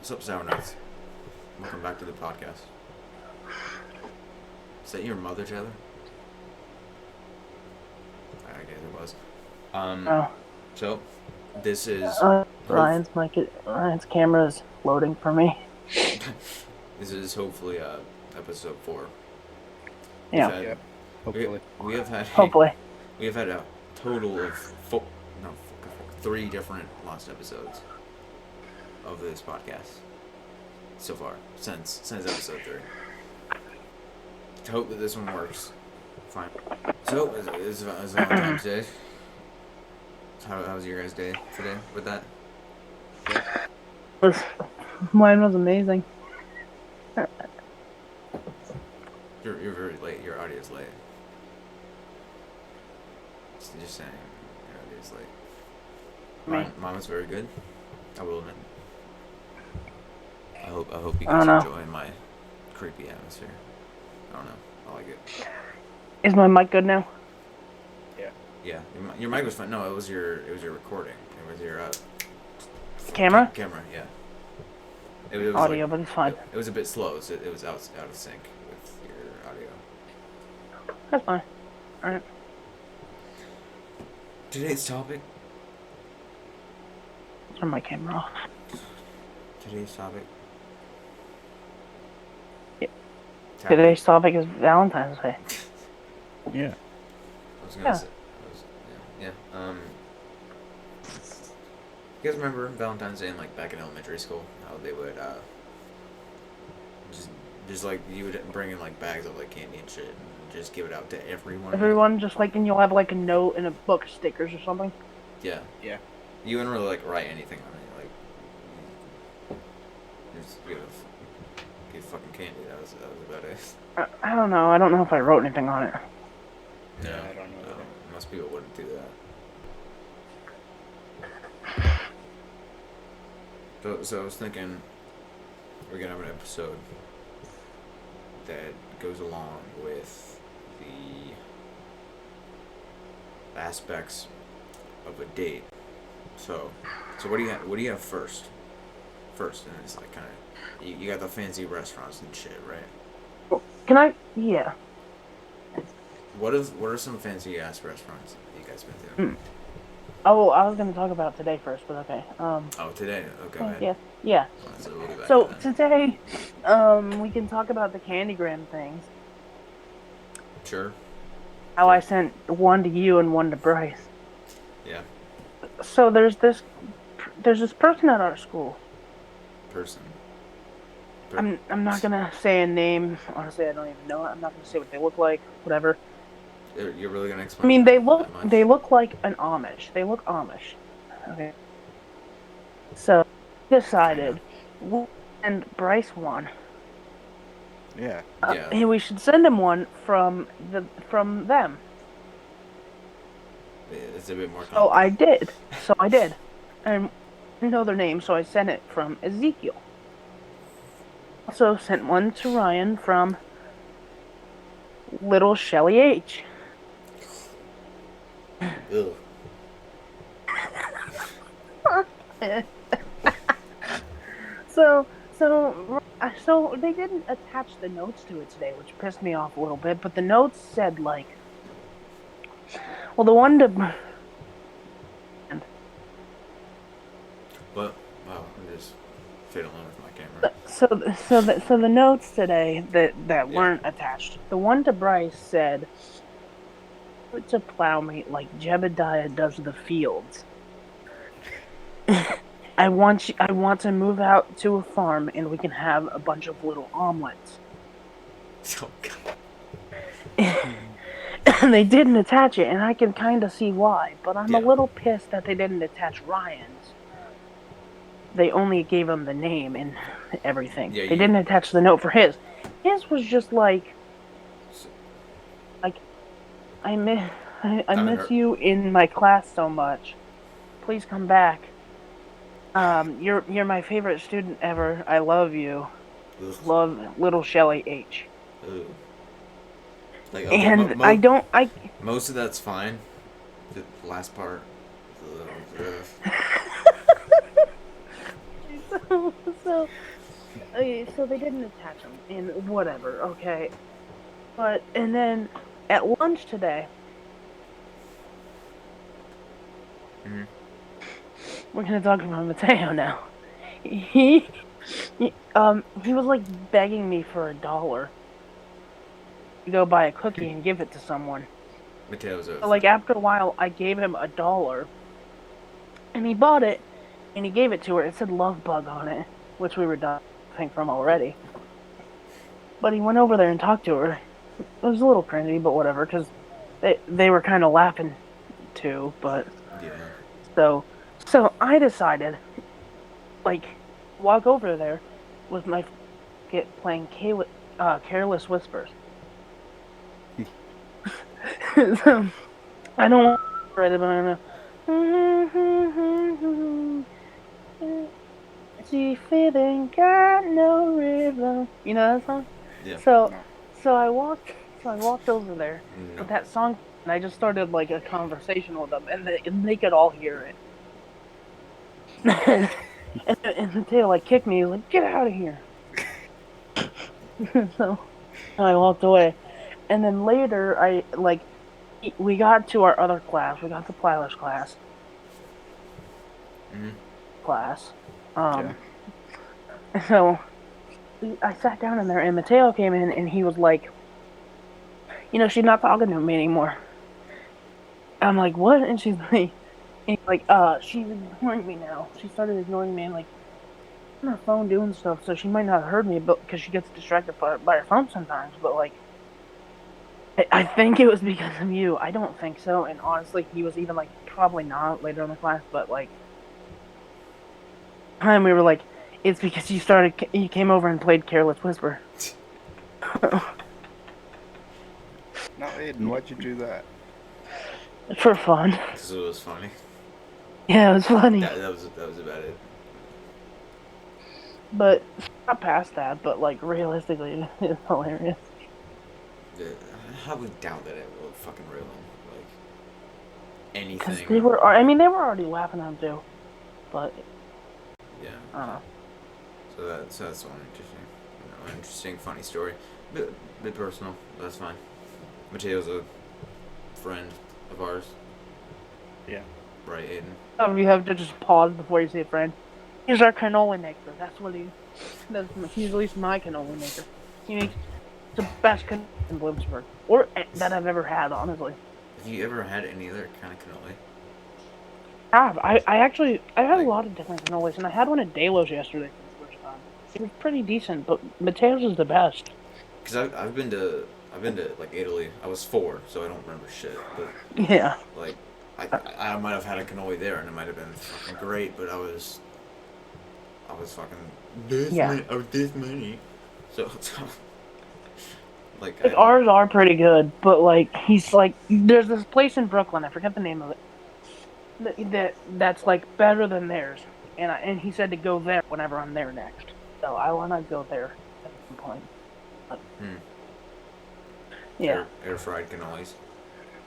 Sup Sour Nuts. Welcome back to the podcast. Is that your mother, Taylor? I guess it was. Oh, So, this is... Ryan's camera is loading for me. this is hopefully episode 4. We've Yeah, had, Yep. Hopefully. we have had hopefully. we have had a total of 3 different lost episodes of this podcast so far since episode 3. To hope that this one works. Fine. So it's Valentine's Day. How was your guys' day today with that? Mine was amazing. You're very late. Your audio's late. Just saying, your audio's late. Mine was very good. I will admit. I hope you guys enjoy my creepy atmosphere. I don't know. I like it. Is my mic good now? Yeah. Your mic was fine. No, it was your recording. It was your Camera? Camera. Yeah. It was Audio, but it's fine. It was a bit slow. So it was out of sync with your audio. That's fine. All right. Today's topic. Turn my camera off. Today's topic. Today's topic is Valentine's Day. Yeah. I was gonna say. Yeah. You guys remember Valentine's Day in back in elementary school? How they would just you would bring in bags of candy and shit and just give it out to everyone. Everyone just and you'll have a note in a book of stickers or something. Yeah. Yeah. You wouldn't really write anything on it. Just give fucking candy. That was about it. I don't know. I don't know if I wrote anything on it. No, I don't know. Most people wouldn't do that. So I was thinking we're gonna have an episode that goes along with the aspects of a date. So what do you have first? First, and it's kind of you got the fancy restaurants and shit, right? Can I? Yeah. What are some fancy ass restaurants that you guys been to? Oh, I was gonna talk about today first, but okay. Oh, today. Okay. Go ahead. Yeah. So we'll get back So to that. today, we can talk about the Candygram things. Sure. How I sent one to you and one to Bryce. Yeah. So there's this person at our school. Person. I'm not gonna say a name. Honestly, I don't even know it. I'm not gonna say what they look like. Whatever. You're really gonna explain? I mean, that much? they look like an Amish. They look Amish. Okay. So decided, and Bryce one. Yeah. Yeah. And we should send him one from them. It's a bit more. So I did. And I know their name, so I sent it from Ezekiel. Also sent one to Ryan from Little Shelly H. Ew. So they didn't attach the notes to it today, which pissed me off a little bit. But the notes said well, the one to. But wow, I'm just fiddling with my camera. So the notes today that weren't attached. The one to Bryce said, "To plow me like Jebediah does the fields. I want to move out to a farm and we can have a bunch of little omelets." Oh God. And they didn't attach it, and I can kind of see why. But I'm a Yeah. little pissed that they didn't attach Ryan's. They only gave him the name and everything. Yeah, they didn't attach the note for his. His was just I miss you in my class so much. Please come back. You're my favorite student ever. I love you. Ugh. Love, Little Shelly H. Ugh. And most of that's fine. The last part. so so they didn't attach them, and whatever. Okay, but and then at lunch today, Mm-hmm. we're gonna talk about Mateo now. He, he was like begging me for $1 to go buy a cookie and give it to someone. Mateo's a So like after a while, I gave him $1, and he bought it, and he gave it to her. It said "Love Bug" on it, which we were done from already. But he went over there and talked to her. It was a little cringy, but whatever, because they were kind of laughing too. But yeah. so I decided, like, walk over there with my playing Careless Whispers. So I don't want to write it, but I know. She feeling got no rhythm. You know that song? Yeah. So No. so I walked over there No. with that song, and I just started like a conversation with them, and they could all hear it. and the tail like kicked me. He was like, "Get out of here!" So I walked away, and then later we got to our other class. We got the Pliers class. Mm-hmm. Um. So I sat down in there, and Mateo came in, and he was like, she's not talking to me anymore. I'm like, what? And he's like, she's ignoring me now. She started ignoring me, and like, on her phone doing stuff, so she might not have heard me, but because she gets distracted by her phone sometimes. But like, I think it was because of you. I don't think so, and honestly, he was even like, probably not later in the class, but like, time we were like, it's because you came over and played Careless Whisper. No, Aiden, why'd you do that? For fun. Because it was funny. Yeah, it was funny. That was about it. But not past that, but like realistically, it's hilarious. Yeah, I highly doubt that it will fucking ruin like Because anything. they were already laughing at him too. But Yeah. I don't know. So that's one interesting, funny story. Bit personal. That's fine. Mateo's a friend of ours. Yeah. Right, Aiden. You have to just pause before you say friend. He's our cannoli maker. That's what he's at least my cannoli maker. He makes the best cannoli in Bloomsburg, or that I've ever had, honestly. Have you ever had any other kind of cannoli? I had a lot of different cannolis, and I had one at Delos yesterday for the first time. It was pretty decent, but Mateo's is the best. Because I've been to like Italy. I was 4, so I don't remember shit. But Yeah. like I might have had a cannoli there, and it might have been fucking great. But I was fucking this many. So like Ours are pretty good, but like he's like, there's this place in Brooklyn. I forget the name of it. That's like better than theirs, and he said to go there whenever I'm there next. So I want to go there at some point. But, yeah. Air fried cannolis.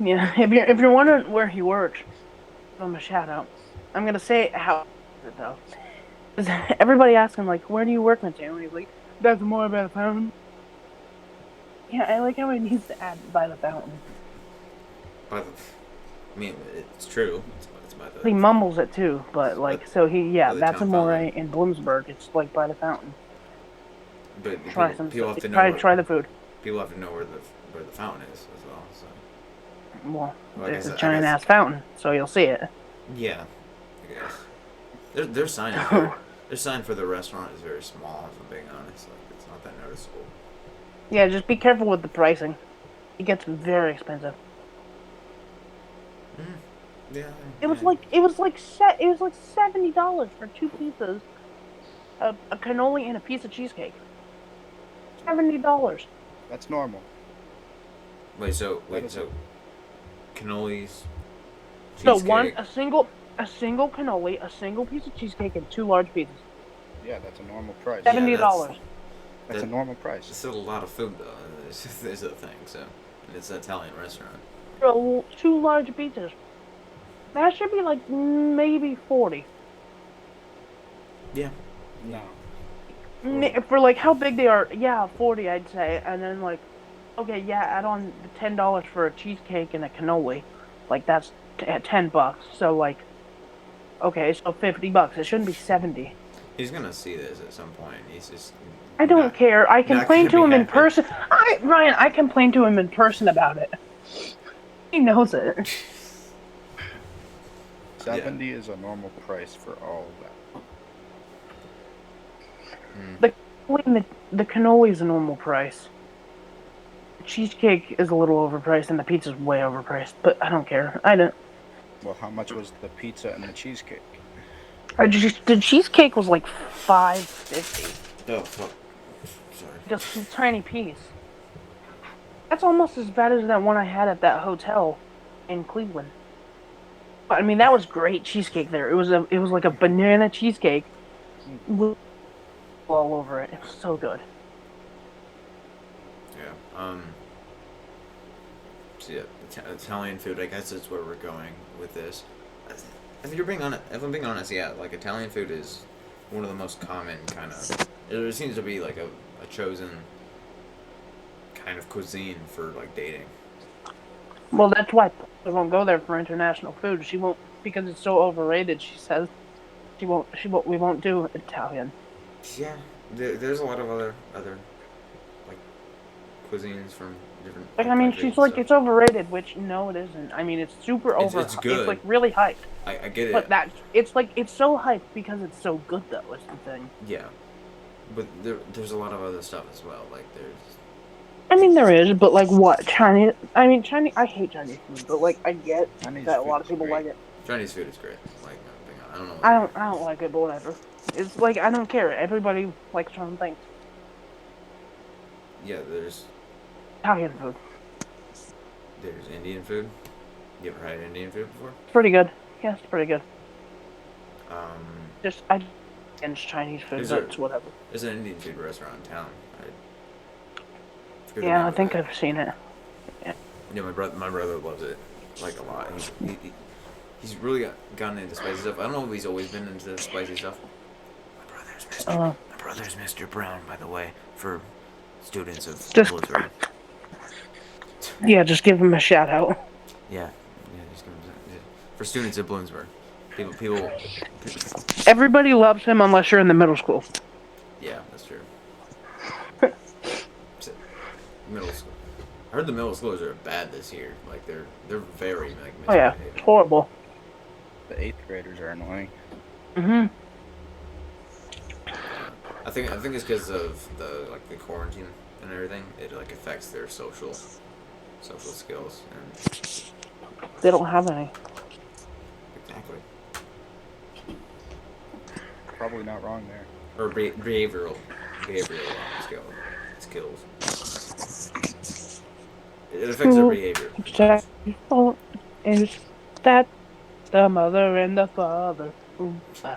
Yeah. If you're wondering where he works, give him a shout out. I'm gonna say how it though. Everybody asks him like, where do you work, Mateo? And he's like, that's more by the fountain. Yeah, I like how he needs to add by the fountain. I mean, it's true. It's by the. He mumbles it too, but like, so that's a more in Bloomsburg. It's like by the fountain. But Try people have to know. Try the food. People have to know where the fountain is as well. So. Well, there's a I giant guess, ass fountain, so you'll see it. Yeah, I guess. Their sign their sign for the restaurant is very small. If I'm being honest, like it's not that noticeable. Yeah, just be careful with the pricing. It gets very expensive. Yeah. It was like $70 for 2 pizzas, a cannoli and a piece of cheesecake. $70. That's normal. Wait, so cannolis. So Cheesecake. a single cannoli, a single piece of cheesecake, and 2 large pizzas. Yeah, that's a normal price. $70. That's a normal price. It's still a lot of food though. There's a thing. So, and it's an Italian restaurant. So 2 large pizzas. That should be like maybe 40. Yeah. No. For like how big they are, yeah, 40 I'd say, and then like, okay, yeah, add on the $10 for a cheesecake and a cannoli, like that's at $10. So like, okay, so $50. It shouldn't be 70. He's gonna see this at some point. He's just I don't care. I not complained gonna be to him in happy. person. Ryan, I complained to him in person about it. He knows it. 70 is a normal price for all of that. The cannoli is a normal price. The cheesecake is a little overpriced, and the pizza's way overpriced. But I don't care. I don't. Well, how much was the pizza and the cheesecake? The cheesecake was like $5.50. Oh fuck! Sorry. Just a tiny piece. That's almost as bad as that one I had at that hotel in Cleveland. But I mean, that was great cheesecake there. It was like a banana cheesecake with all over it. It was so good. Yeah. So yeah, Italian food. I guess is where we're going with this. If I'm being honest, yeah, like Italian food is one of the most common kind of. It seems to be like a chosen kind of cuisine for like dating. Well, that's why I won't go there for international food. She won't, because it's so overrated. She says we won't do Italian. Yeah, there's a lot of other like cuisines from different. Like, I mean, countries she's and like, stuff. it's overrated, which no, it isn't. I mean, it's super over. It's good. It's like really hyped. I get it. But it's like, it's so hyped because it's so good, though, is the thing. Yeah, but there's a lot of other stuff as well. Like there's. I mean, there is, but like what? Chinese? I mean, Chinese. I hate Chinese food, but like I get Chinese that a food lot of is people great. like it. Chinese food is great. Like I don't know. I don't like it, but whatever. It's like I don't care. Everybody likes their own things. Yeah, there's Italian food, Indian food. You ever had Indian food before? it's pretty good. Yeah, it's pretty good. Um, Just I against Chinese food. Is That's there- whatever. there's an Indian food restaurant in town. forget the Yeah, name I of think it. I've seen it. Yeah, my brother loves it like a lot. He's really gotten into spicy stuff. I don't know if he's always been into spicy stuff. My brother's Mr. Brown, by the way, for students of Just- Bloomsbury. Yeah, just give him a shout out. Yeah, just give him for students at Bloomsbury. People. Everybody loves him unless you're in the middle school. Yeah, that's true. Middle school. I heard the middle schoolers are bad this year. Like they're very like. Oh yeah, misbehaved. it's horrible. The 8th graders are annoying. Mhm. I think it's because of the quarantine and everything. It like affects their social skills and They don't have any. exactly Probably not wrong there. or behavioral skills. It affects their behavior. Is that the mother and the father? Ooh, ah.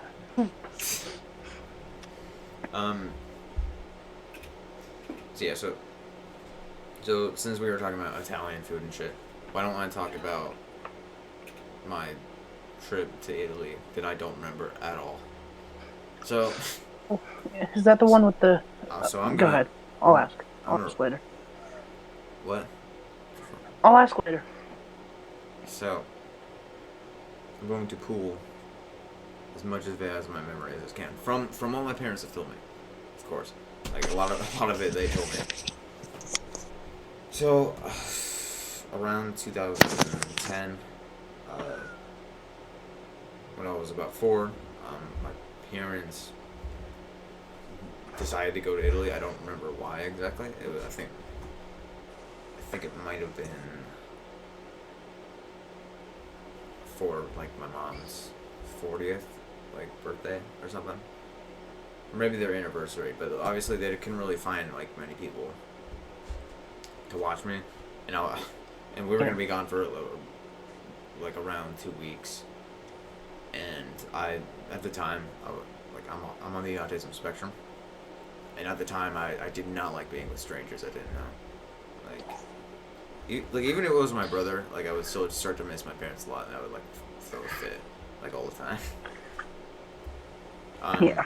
So yeah, so since we were talking about Italian food and shit, why don't I talk about my trip to Italy that I don't remember at all? So. Is that the one with the? So I'm Go gonna, ahead. I'll ask. I'm I'll gonna- ask later. What? I'll ask later. So, I'm going to pull as much of it as my memory as I can from all my parents have told me, of course. Like a lot of it they told me. So, around 2010, when I was about 4, my parents decided to go to Italy. I don't remember why exactly. It was, I think it might have been for like my mom's 40th like birthday or something, or maybe their anniversary. But obviously they couldn't really find like many people to watch me, and we were gonna be gone for like around 2 weeks. And I at the time I'm on the autism spectrum, and at the time I did not like being with strangers I didn't know. Like even if it was my brother, like I would still start to miss my parents a lot, and I would like throw a fit like all the time. Yeah.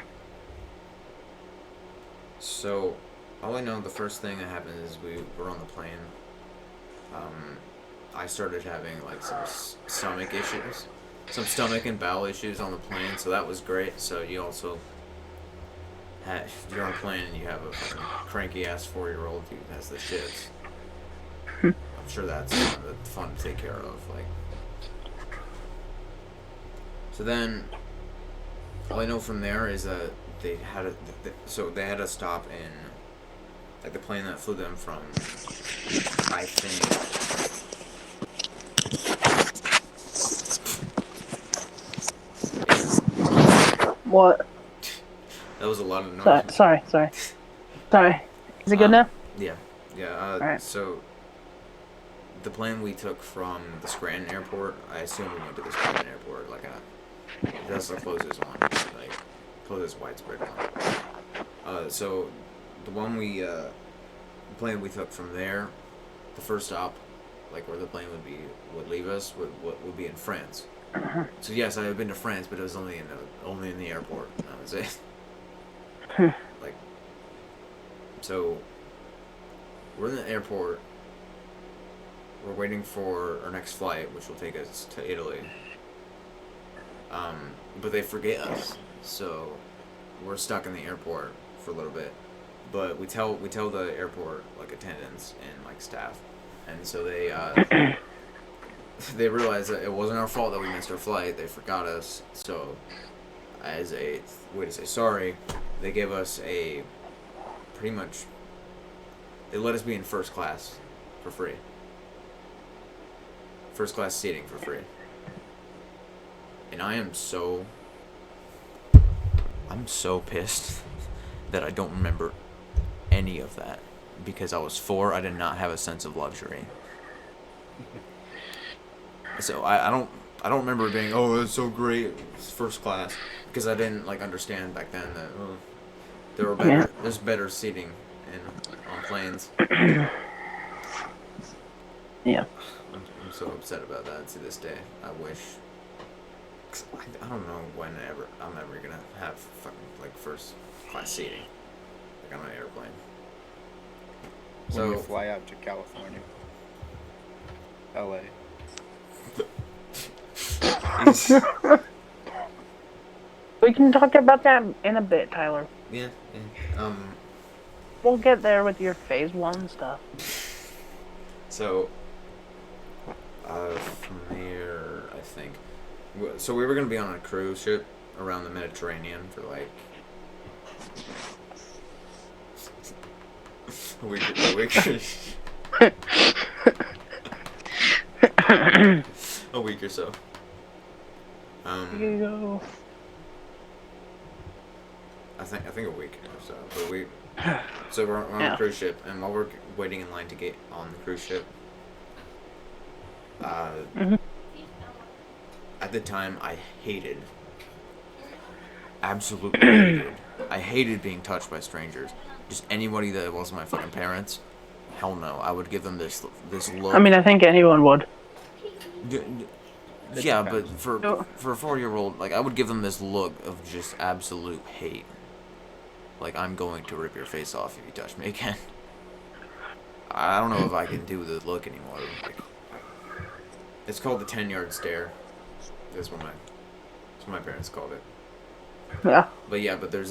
So, all I know, the first thing that happened is we were on the plane. I started having like some stomach issues, some stomach and bowel issues on the plane. So that was great. So you also you're on a plane and you have a fucking cranky ass 4-year-old who has the shits. I'm sure that's fun to take care of. Like, so then, all I know from there is that they had a stop in, like, the plane that flew them from, I think. What? That was a lot of noise. Sorry. Is it good now? Yeah. Alright. So, the plane we took from the Scranton airport, I assume we went to the Scranton airport, like, that's the closest one, like, closest widespread one. So, the plane we took from there, the first stop, like, where the plane would leave us, would be in France. So yes, I had been to France, but it was only in the airport. That was it. Like, so we're in the airport. We're waiting for our next flight, which will take us to Italy. But they forget us, so we're stuck in the airport for a little bit. But we tell the airport, like, attendants and, like, staff, and so they they realized that it wasn't our fault that we missed our flight. They forgot us. So, as a way to say sorry, they gave us they let us be in first class for free. First class seating for free. And I'm so pissed that I don't remember any of that. Because I was 4, I did not have a sense of luxury. So I don't remember being, oh, it's so great, it's first class, because I didn't, like, understand back then that there's better seating on planes. Yeah. I'm so upset about that to this day. I wish. 'Cause I don't know when I'm ever gonna have fucking, like, first class seating, like, on an airplane. When you fly out to California, LA. We can talk about that in a bit, Tyler. Yeah. We'll get there with your phase 1 stuff. So, from there, I think. So we were gonna be on a cruise ship around the Mediterranean for, like, a week or so. Here you go. I think a week or so. But so we're on a cruise ship, and while we're waiting in line to get on the cruise ship, at the time I hated being touched by strangers. Just anybody that wasn't my fucking parents. Hell no, I would give them this look. I mean, I think anyone would. Yeah, but for a 4-year-old, like, I would give them this look of just absolute hate. Like, I'm going to rip your face off if you touch me again. I don't know if I can do the look anymore. Like, it's called the 10-yard stare. That's what my parents called it. Yeah. But there was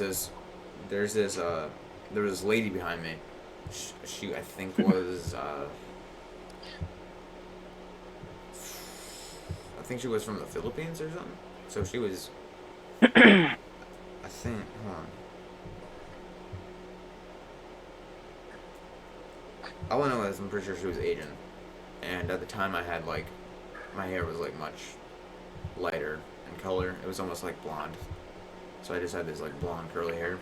this lady behind me. She I think was I think she was from the Philippines or something. So she was I think, hold on. All I know is I'm pretty sure she was Asian. And at the time I had, like, my hair was, like, much lighter in color. It was almost like blonde. So I just had this, like, blonde curly hair.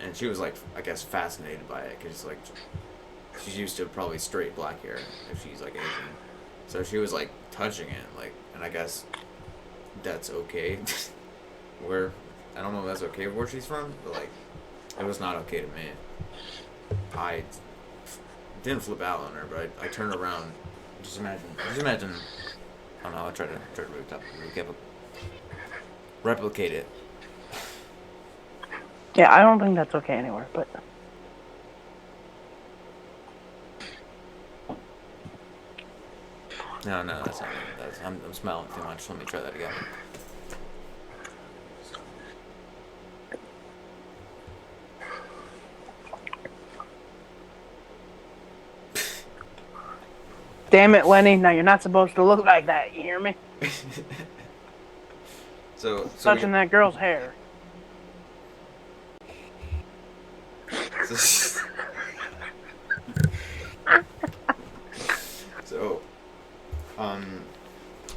And she was, like, I guess fascinated by it, because, like, she's used to probably straight black hair if she's, like, Asian. So she was, like, touching it, like, and I guess that's okay. I don't know if that's okay where she's from, but, like, it was not okay to me. I didn't flip out on her, but I turned around. Just imagine. I don't know. I tried to replicate it. Yeah, I don't think that's okay anywhere, but... No, that's not it. I'm smelling too much. Let me try that again. Damn it, Lenny. Now you're not supposed to look like that. You hear me? So Touching that girl's hair. So,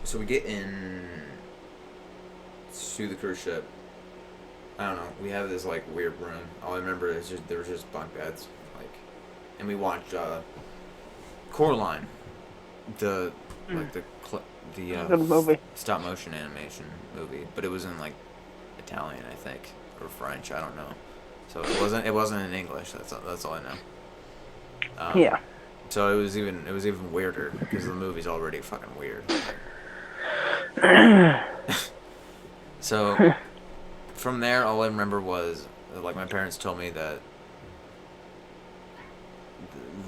so we get in to the cruise ship. I don't know. We have this like weird room. All I remember is there was just bunk beds, like, and we watched Coraline, the Good movie. stop motion animation movie, but it was in like Italian, I think, or French. I don't know. So it wasn't in English. That's all I know. Yeah. So it was even weirder because the movie's already fucking weird. So from there, all I remember was like my parents told me that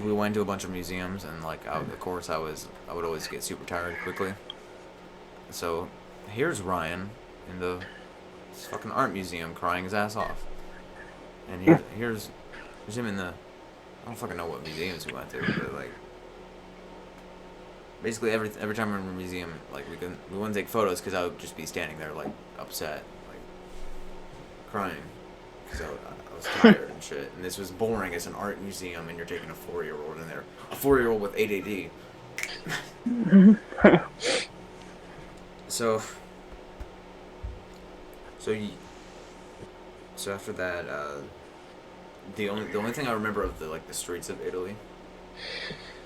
we went to a bunch of museums and like of course I would always get super tired quickly. So here's Ryan in this fucking art museum crying his ass off, and here's him in the, I don't fucking know what museums we went to, but like basically every time we're in a museum, like we wouldn't take photos because I would just be standing there like upset, like crying because I was tired and shit. And this was boring. It's an art museum and you're taking a 4-year-old in there, a 4-year-old with ADD. So after that, the only thing I remember of the streets of Italy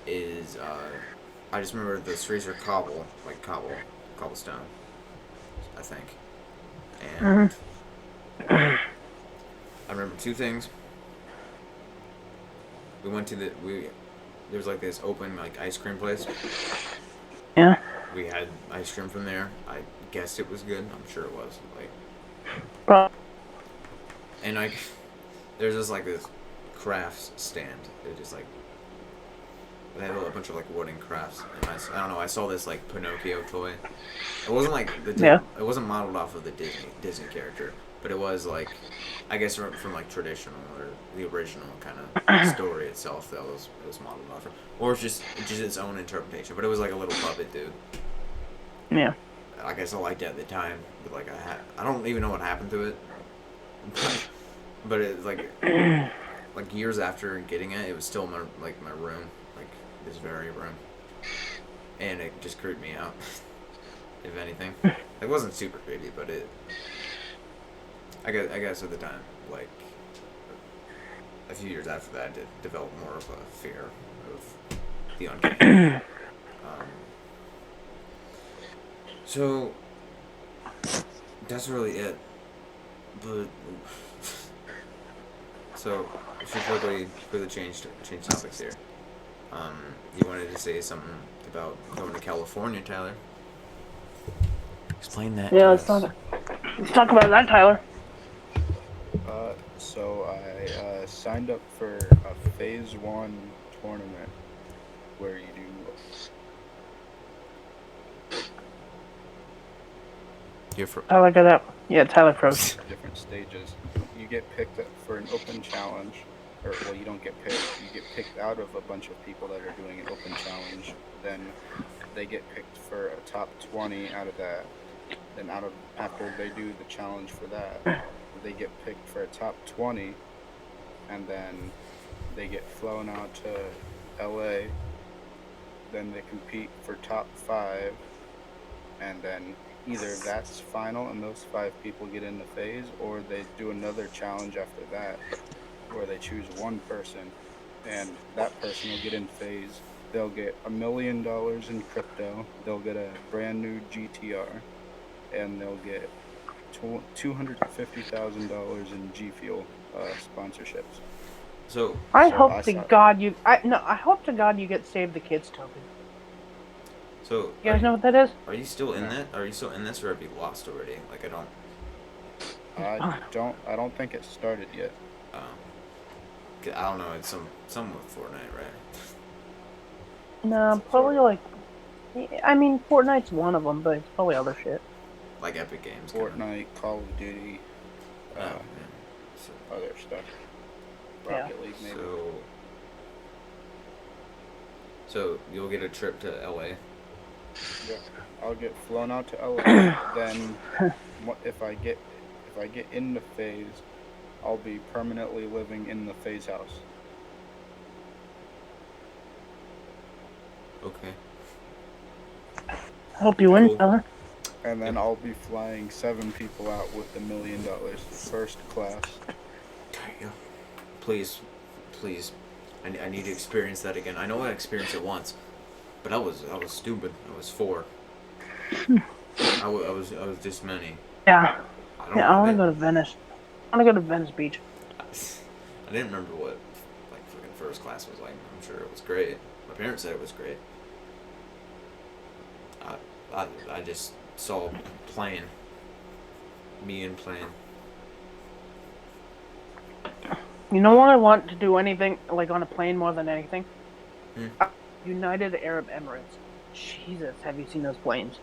is I just remember the streets are cobblestone, I think, and I remember two things. We went to there's like this open like ice cream place. Yeah. We had ice cream from there. I guessed it was good. I'm sure it was. And there's just like this crafts stand. It just like they had a bunch of like wooden crafts. And I don't know. I saw this like Pinocchio toy. It wasn't like It wasn't modeled off of the Disney character, but it was like, I guess from like traditional or the original kind of story itself that it was modeled off of, or it's just its own interpretation. But it was like a little puppet dude. Yeah. I guess I liked it at the time, but like I don't even know what happened to it. But it like years after getting it, it was still in my room, like this very room, and it just creeped me out. If anything, it wasn't super creepy, but I guess at the time, like a few years after that, I did develop more of a fear of the uncanny. So that's really it. But so if you quickly change topics here. You wanted to say something about going to California, Tyler. Explain that. Yeah, let's talk about that, Tyler. So I signed up for a Phase 1 tournament where you do... Tyler got up. Yeah, Tyler froze. Different stages. You get picked up for an open challenge. Or, well, you don't get picked. You get picked out of a bunch of people that are doing an open challenge. Then they get picked for a top 20 out of that. Then after they do the challenge for that, they get picked for a top 20, and then they get flown out to LA. Then they compete for top 5, and then either that's final and those 5 people get in the phase, or they do another challenge after that where they choose one person, and that person will get in phase. They'll get $1 million in crypto, they'll get a brand new GTR, and they'll get $250,000 in G Fuel sponsorships. So I hope to God you get Save the Kids token. So you guys know what that is? Are you still in that? Are you still in this, or have you lost already? Like I don't. I don't think it started yet. I don't know. It's some with Fortnite, right? No, probably Sort of. I mean, Fortnite's one of them, but it's probably other shit. Like Epic Games. Fortnite, Call of Duty, Oh, uh, yeah. So, other stuff. Yeah. Rocket League, maybe. so you'll get a trip to LA. Yeah, I'll get flown out to LA. Then, if I get in the phase, I'll be permanently living in the phase house. Okay. Hope you win, Cool. fella. And then Yep. I'll be flying 7 people out with $1 million, first class. There you go. Please. I need to experience that again. I know I experienced it once, but I was stupid. I was 4. I was this many. Yeah. I don't. Yeah, I I want to didn't. go to Venice. I want to go to Venice Beach. I didn't remember what like fucking first class was like. I'm sure it was great. My parents said it was great. I just saw plane. Me and plane. You know what I want to do anything, like on a plane more than anything? Hmm. United Arab Emirates. Jesus, have you seen those planes?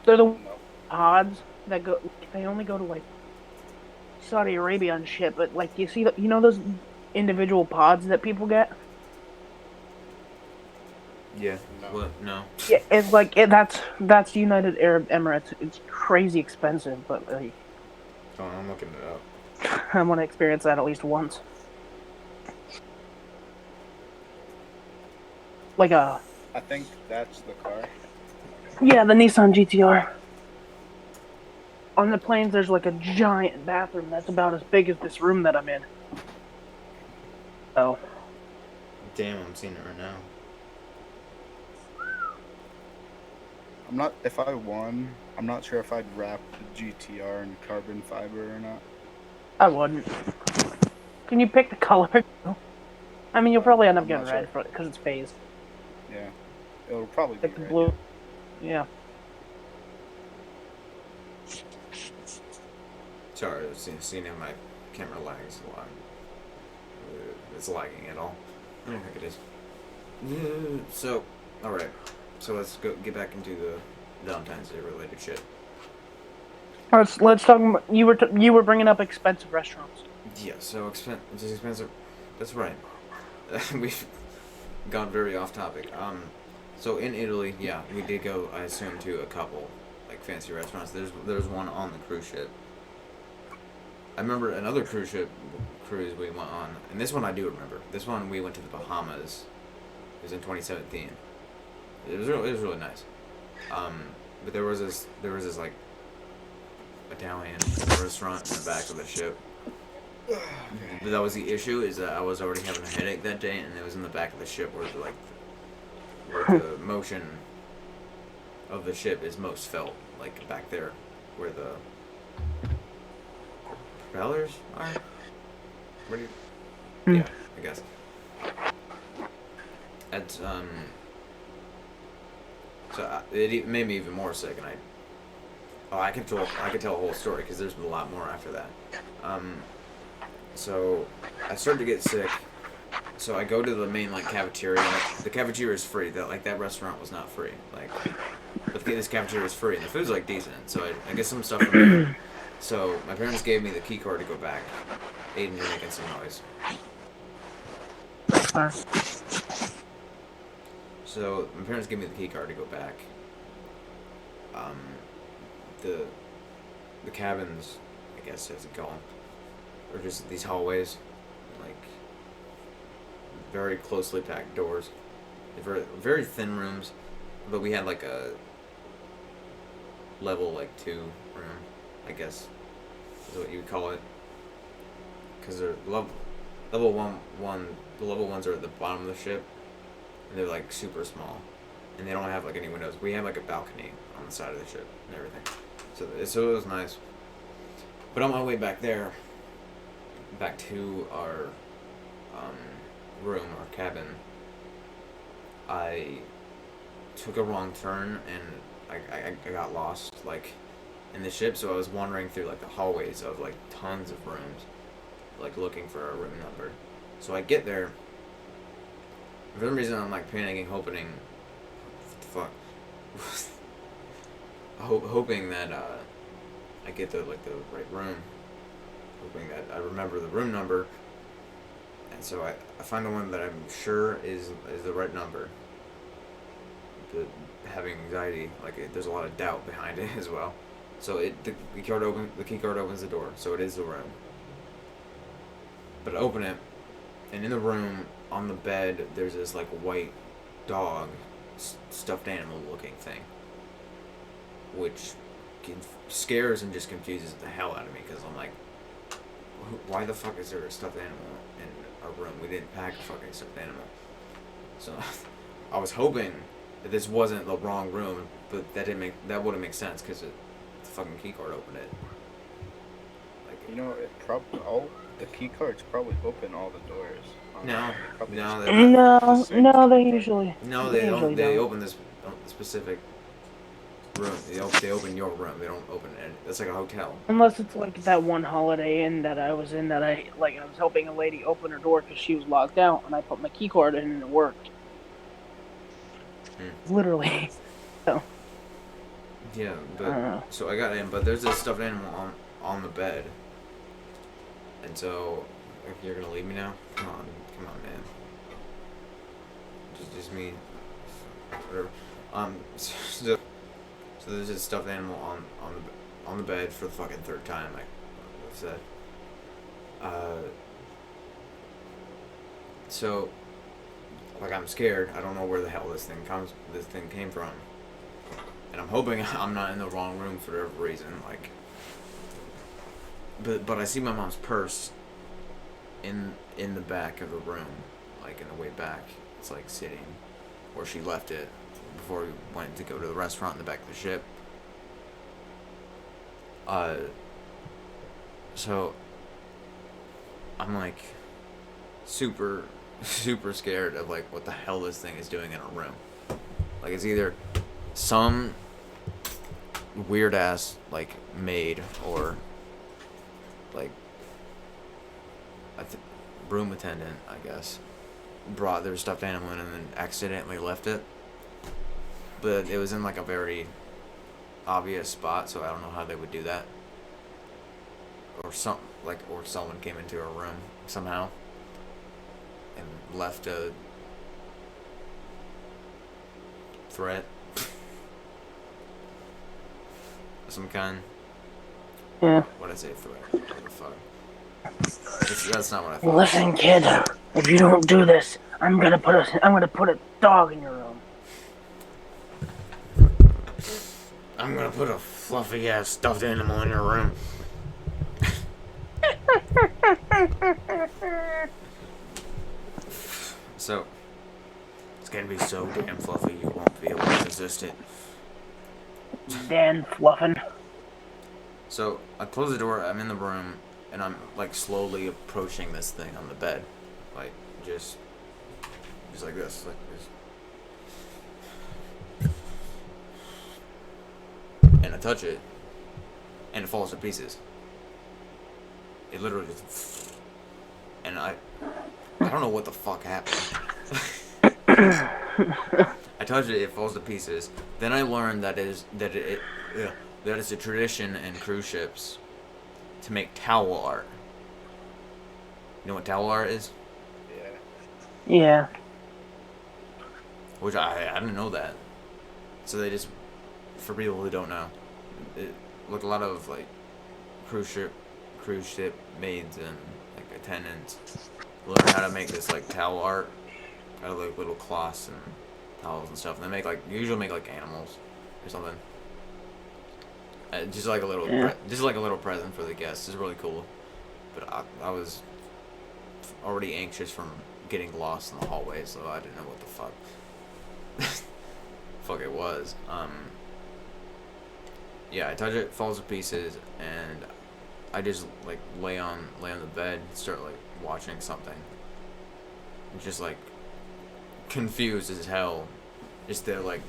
They're the No. pods that go, they only go to like Saudi Arabia and shit, but like you see, you know those individual pods that people get? Yeah. No. What? No. Yeah, it's like, that's United Arab Emirates. It's crazy expensive, but like, Oh, I'm looking it up. I want to experience that at least once. Like I think that's the car. yeah, the Nissan GTR. On the planes, there's like a giant bathroom that's about as big as this room that I'm in. So, Damn, I'm seeing it right now. If I won, I'm not sure if I'd wrap the GTR in carbon fiber or not. I wouldn't. Can you pick the color? I mean, you'll probably end up I'm getting not sure. red for it because it's phased. Yeah. It'll probably be Like the red. blue. Yeah. Yeah. Sorry, seeing how my camera lags a lot. It's lagging at all. I don't think it is. So, all right. So let's get back into the Valentine's Day related shit. Let's talk about, you were bringing up expensive restaurants. Yeah. So just expensive. That's right. We've gone very off topic. So in Italy, yeah, we did go. I assume to a couple like fancy restaurants. There's one on the cruise ship. I remember another cruise we went on, and this one I do remember. This one we went to the Bahamas. It was in 2017. It was really nice. But there was this like Italian restaurant in the back of the ship. But that was the issue, is that I was already having a headache that day, and it was in the back of the ship where the motion of the ship is most felt, like back there where the propellers are. Where do you? Yeah, I guess. It's So it made me even more sick, and I could tell a whole story because there's a lot more after that. So I started to get sick. So I go to the main like cafeteria. And the cafeteria is free. That restaurant was not free. Like, but this cafeteria is free, and the food's like decent. So I get some stuff from there. So my parents gave me the key card to go back. Aiden, you're making some noise. So my parents gave me the key card to go back. The cabins, I guess, as it called, are just these hallways, like very closely packed doors, very very thin rooms, but we had like a level like 2 room, I guess, is what you would call it, because they're level one. The level ones are at the bottom of the ship, and they're like super small, and they don't have like any windows. We have like a balcony on the side of the ship and everything, so it was nice. But on my way back there, back to our room, our cabin, I took a wrong turn and I got lost. Like, in the ship, so I was wandering through like the hallways of like tons of rooms, like looking for a room number. So I get there. For some reason, I'm like panicking, hoping, what the fuck, hoping that I get the right room, hoping that I remember the room number. And so I find the one that I'm sure is the right number. But having anxiety, there's a lot of doubt behind it as well. So the key card opens the door, so it is the room. But I open it, and in the room, on the bed, there's this like white dog, stuffed animal looking thing, which scares and just confuses the hell out of me, because I'm like, why the fuck is there a stuffed animal in a room? We didn't pack a fucking stuffed animal. So I was hoping that this wasn't the wrong room, but that wouldn't make sense, because the fucking key card opened it. You know, the key cards probably open all the doors. No, they usually. No, they don't. They open this specific room. They open your room. They don't open it. It's like a hotel. Unless it's like that one Holiday Inn that I was in, that I was helping a lady open her door because she was locked out, and I put my key card in and it worked. Literally. So. Yeah, but so I got in, but there's this stuffed animal on the bed, and so you're gonna leave me now? Come on, man. Just me. Whatever. So there's this stuffed animal on the bed for the fucking third time. Like I said. So I'm scared. I don't know where the hell this thing came from. And I'm hoping I'm not in the wrong room for whatever reason. But I see my mom's purse in the back of the room, like in the way back. It's like sitting where she left it before we went to go to the restaurant in the back of the ship. So I'm like super scared of like what the hell this thing is doing in a room. Like it's either some weird ass like maid or like room attendant, I guess, brought their stuffed animal in and then accidentally left it. But it was in like a very obvious spot, so I don't know how they would do that. Or someone came into a room somehow and left a threat of some kind. Yeah. What did I say? Threat? What the fuck? That's not what I thought. Listen, kid. If you don't do this, I'm gonna put a dog in your room. I'm gonna put a fluffy ass stuffed animal in your room. So it's gonna be so damn fluffy you won't be able to resist it. Dan Fluffin. So I close the door. I'm in the room, and I'm like slowly approaching this thing on the bed, like just like this, and I touch it, and it falls to pieces. It literally just, and I don't know what the fuck happened. I touch it falls to pieces. Then I learned that it's a tradition in cruise ships to make towel art. You know what towel art is? Yeah. Which I didn't know that. So they just, for people who don't know, a lot of like cruise ship maids and like attendants learn how to make this like towel art out of like little cloths and towels and stuff. And they usually make like animals or something. Just like a little present for the guests. It's really cool. But I was already anxious from getting lost in the hallway, so I didn't know what the fuck it was. Yeah, I touch it, falls to pieces, and I just like lay on the bed, and start like watching something. Just like confused as hell. Just there like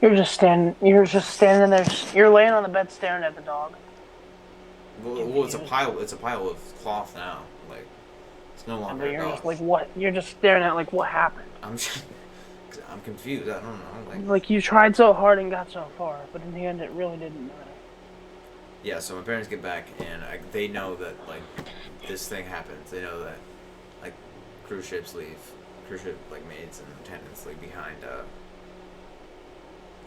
You're just standing there. You're laying on the bed staring at the dog. Well, it's a pile. It's a pile of cloth now. Like it's no longer But a you're dog. just like, what? You're just staring at like, what happened? I'm confused. I don't know. Like you tried so hard and got so far, but in the end, it really didn't matter. Yeah. So my parents get back and they know that like this thing happens. They know that like cruise ships leave. Cruise ship like maids and attendants leave behind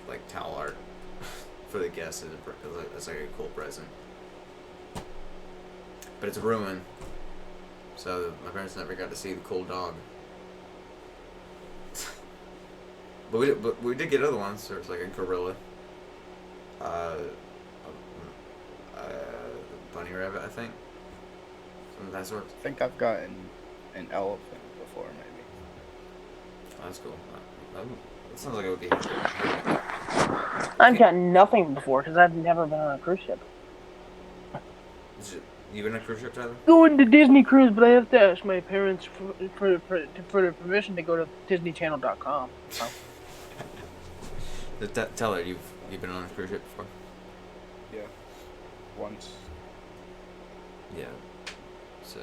like towel art for the guests as like a cool present. But it's a ruin, so my parents never got to see the cool dog. But we did get other ones. There was like a gorilla, a bunny rabbit, I think, something of that sort. I think I've gotten an elephant before, maybe. Oh, that's cool. That sounds like it would be helpful. I've gotten nothing before because I've never been on a cruise ship. You been on a cruise ship, Tyler? Going to Disney cruise, but I have to ask my parents for the permission to go to DisneyChannel.com. So. Tell her you've been on a cruise ship before. Yeah, once. Yeah. So,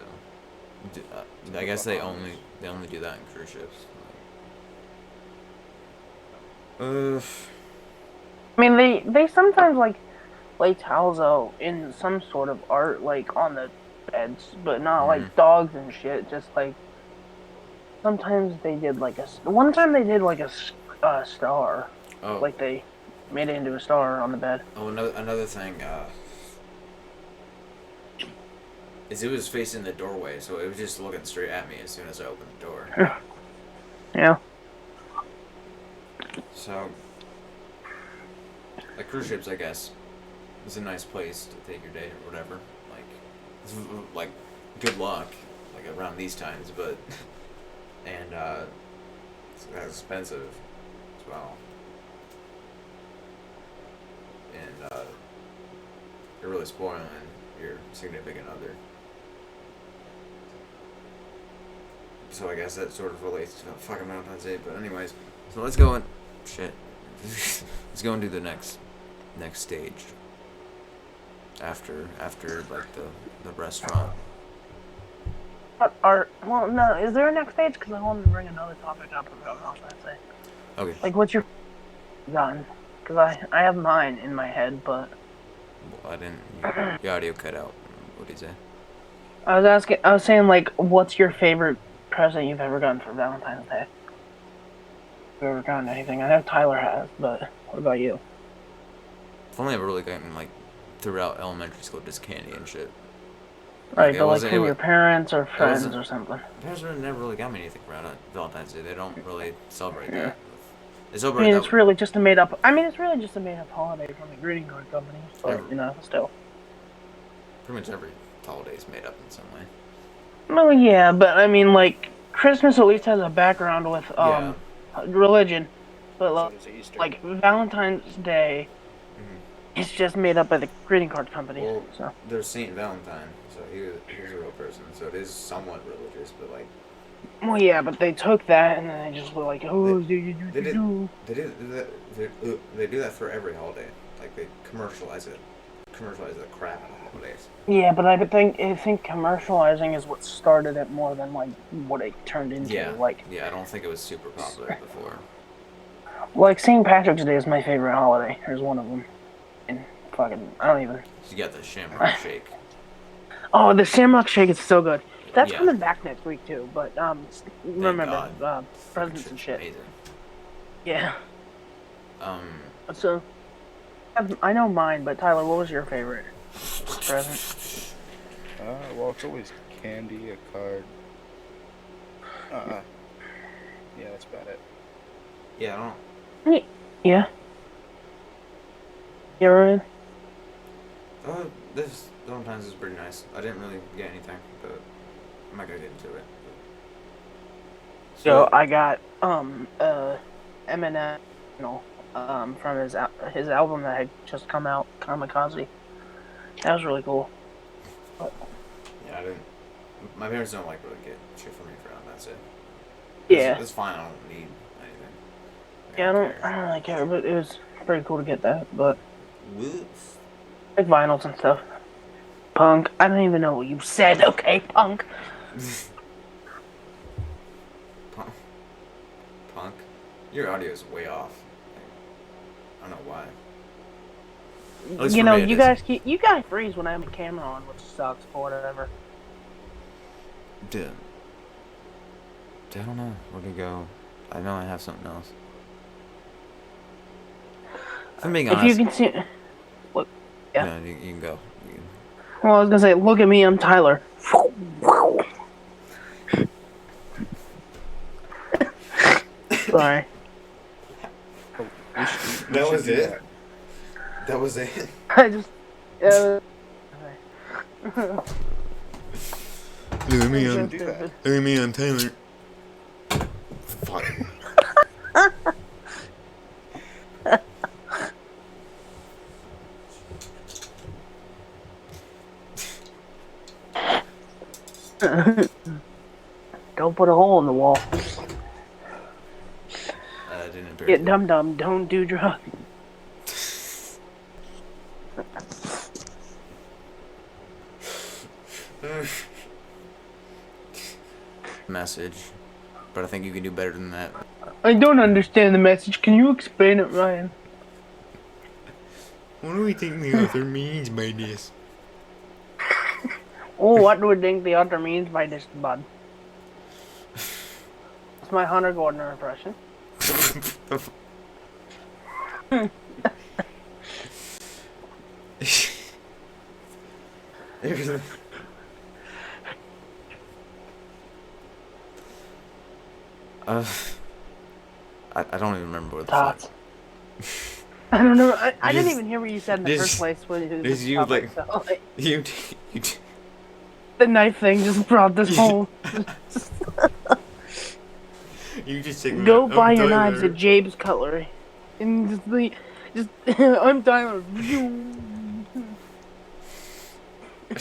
I guess they only do that in cruise ships. I mean, they sometimes like lay towels out in some sort of art, like on the beds, but not like dogs and shit. Just like sometimes they did like one time they did like a star. Oh. Like they made it into a star on the bed. Oh, another thing. Is it was facing the doorway, so it was just looking straight at me as soon as I opened the door. Yeah. So, like cruise ships, I guess, is a nice place to take your date or whatever. Like, it's, like good luck, like around these times, but and it's expensive as well. And you're really spoiling your significant other. So I guess that sort of relates to fucking Valentine's Day. But anyways, so let's go and shit. Let's go and do the next stage. After like the restaurant. Well, no. Is there a next stage? Because I wanted to bring another topic up about Valentine's Day. Okay. Like, what's your gun? Because I have mine in my head, but well, I didn't. Your audio cut out. What did you say? I was saying, like, what's your favorite present you've ever gotten for Valentine's Day? Have you ever gotten anything? I know Tyler has, but what about you? I've only ever really gotten like throughout elementary school just candy and shit. Right, but like from your parents or friends or something. Parents never really got me anything around Valentine's Day. They don't really celebrate Yeah. that. They celebrate it's really just a made up. I mean, it's really just a made up holiday from the greeting card companies, but you know, still. Pretty much every holiday is made up in some way. Well, yeah, but I mean, like Christmas at least has a background with religion, but like Valentine's Day, it's just made up by the greeting card companies. Well, so there's Saint Valentine, so he was a real person, so it is somewhat religious, but like. Well, yeah, but they took that and then they just were like, oh, They do that for every holiday. Like they commercialize the crap out of holidays. Yeah, but I think commercializing is what started it more than like what it turned into. Yeah. Like. Yeah, I don't think it was super popular before. Like St. Patrick's Day is my favorite holiday. There's one of them. And fucking, I don't even. You got the Shamrock Shake. Oh, the Shamrock Shake is so good. That's coming back next week too. But remember, presents and shit. Amazing. Yeah. So, I know mine, but Tyler, what was your favorite present? Well, it's always candy, a card. Yeah, that's about it. Yeah, I don't. Yeah. You ever? This Valentine's is pretty nice. I didn't really get anything, but I'm not gonna get into it. So I got Eminem, from his album that had just come out, Kamikaze. That was really cool. But, yeah, I didn't. My parents don't like really get shit for me for Valentine's Day. Yeah. It's fine. I don't need anything. Yeah, care. I don't really care, but it was pretty cool to get that. But Woof. like vinyls and stuff. Punk. I don't even know what you said. Okay, punk. Punk. Punk. Your audio is way off. I don't know why. At least You for know, me it you guys freeze when I have a camera on, which sucks for whatever. Dude. I don't know where to go. I know I have something else. If I'm being If honest. you can see, look. Yeah. No, you can go. You can. Well, I was gonna say, look at me. I'm Tyler. Sorry. Oh, we That should was do it? that. That was it. I just. Okay. Look at me We on. should do that. Look at me on Taylor. Fuck. Don't put a hole in the wall. Didn't appear. Get dum dum. Don't do drugs. Message, but I think you can do better than that. I don't understand the message. Can you explain it, Ryan? What do we think the author means by this? Oh, what do we think the author means by this, bud? It's my Hunter Gardner impression. I don't even remember what the Tots. fuck. I don't know. I didn't Just- even hear what you said in the just- first place when it was just you, topic, like- so, like, You the knife thing just brought this whole. you just take Go buy your knives at Jabe's Cutlery, and just I'm Tyler. I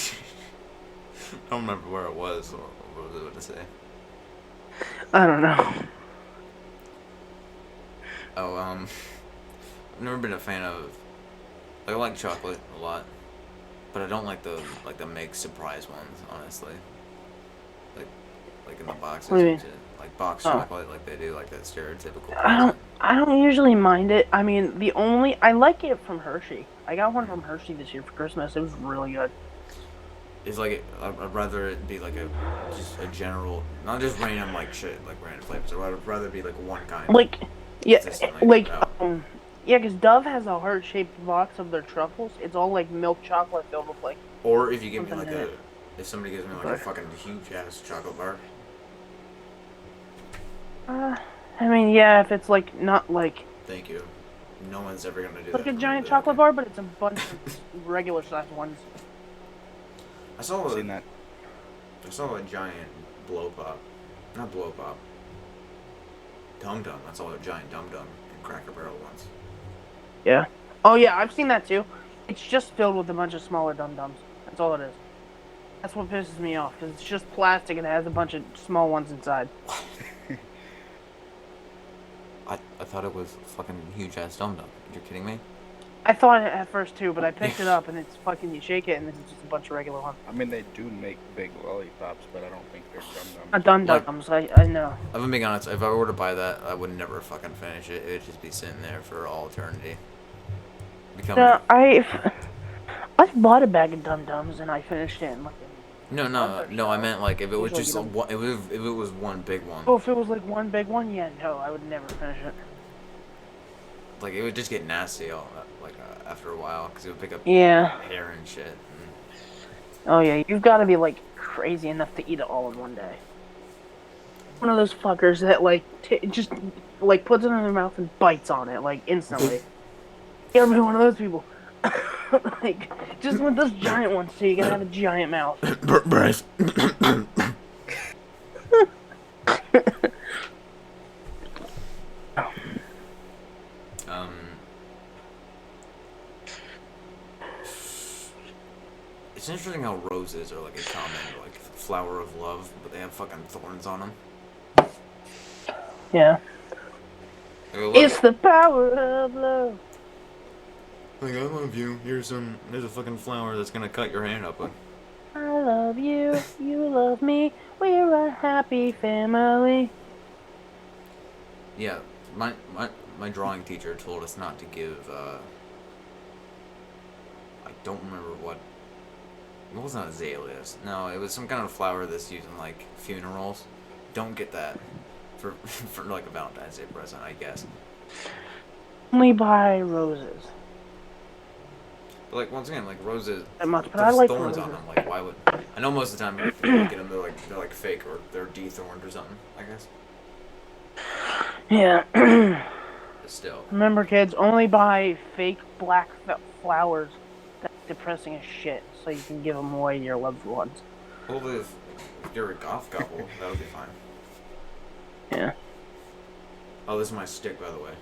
don't remember where it was or what was I going to say. I don't know. Oh, I've never been a fan of. I like chocolate a lot, but I don't like the make surprise ones, honestly. Like in the boxes What do you and shit. Like box Oh. chocolate, like they do, like that stereotypical. I don't usually mind it. I mean, I like it from Hershey. I got one from Hershey this year for Christmas. It was really good. It's like I'd rather it be like just a general, not just random like shit, like random flavors. I'd rather be like one kind. Like, yeah, consistently like throughout. yeah, because Dove has a heart-shaped box of their truffles. It's all like milk chocolate filled with like. Or if you give me something like in a, it. if somebody gives me like a Okay. fucking huge ass chocolate bar. I mean, yeah, if it's like not like Thank you. No one's ever gonna do that. like a for me, giant but chocolate okay. bar, but it's a bunch of regular sized ones. I saw I've seen that. I saw a giant blow pop, not blow pop. Dum Dum. That's all a giant Dum Dum and Cracker Barrel ones. Yeah. Oh yeah, I've seen that too. It's just filled with a bunch of smaller Dum Dums. That's all it is. That's what pisses me off because it's just plastic and it has a bunch of small ones inside. I thought it was fucking huge ass Dum Dum. You're kidding me? I thought it at first too, but I picked it up and it's fucking, you shake it and it's just a bunch of regular ones. I mean, they do make big lollipops, but I don't think they're Not dum Dum Like- Dums, I know. If I'm being honest, if I were to buy that, I would never fucking finish it. It'd just be sitting there for all eternity. Becoming No, I've bought a bag of Dum Dums and I finished it in like. no. I meant like if it was Usually just you don't- one, if it was one big one, Oh, if it was like one big one, yeah, no, I would never finish it. like it would just get nasty after a while because it would pick up Yeah. hair and shit. Oh yeah, you've got to be like crazy enough to eat it all in one day. One of those fuckers that like just like puts it in their mouth and bites on it like instantly. You gotta be one of those people. Like just with those giant ones, so you can have a giant mouth. Bryce. It's interesting how roses are like a common like flower of love, but they have fucking thorns on them. Yeah. Like, I love It's it. the power of love. Like, I love you. Here's a fucking flower that's gonna cut your hand up. I love you. You love me. We're a happy family. Yeah, my drawing teacher told us not to give. I don't remember what. It wasn't azaleas. No, it was some kind of flower that's used in like funerals. Don't get that for for like a Valentine's Day present, I guess. Only buy roses. But like once again, like roses, That much, but I there's like thorns roses. on them. Like why would? I know most of the time people get them, they're like fake or they're dethorned or something. I guess. Yeah. But still. Remember, kids, only buy fake black flowers. That's depressing as shit. So you can give them away to your loved ones. Hopefully, if you're a goth couple, that'll be fine. Yeah. Oh, this is my stick, by the way.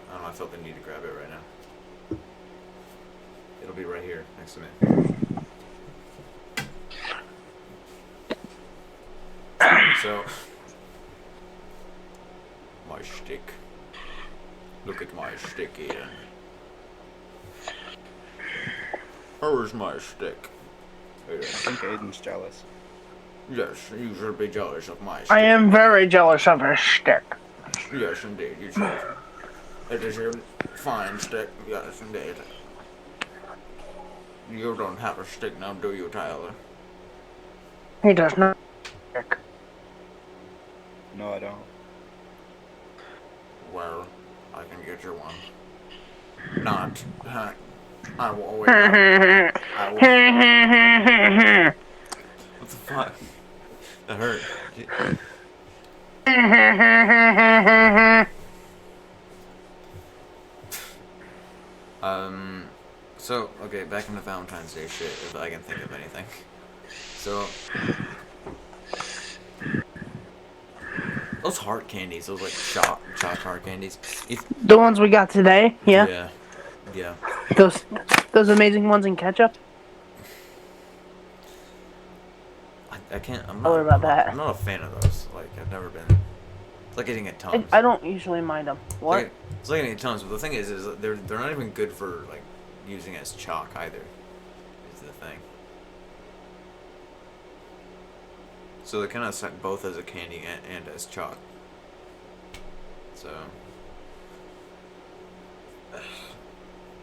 I don't know. I felt the need to grab it right now. It'll be right here next to me. So, my stick. Look at my stick, Ian. Where's my stick? I think Aiden's jealous. Yes, you should be jealous of my stick. I am very jealous of her stick. Yes, indeed, you should. It is a fine stick, yes, indeed. You don't have a stick now, do you, Tyler? He does not. Stick. No, I don't. Well, I can get you one. Not. I will wait. I will. What the fuck? That hurt. So, okay, back into Valentine's Day shit, if I can think of anything. So, those heart candies, those like chopped heart candies. The ones we got today, yeah. Yeah. Yeah. Those amazing ones in ketchup. I can't. I'm Don't not. worry about I'm not, that. I'm not a fan of those. Like I've never been. It's like eating at Tums. I don't usually mind them. What? It's like eating at Tums, but the thing is they're not even good for like using as chalk either. Is the thing. So they kind of suck both as a candy and as chalk. So.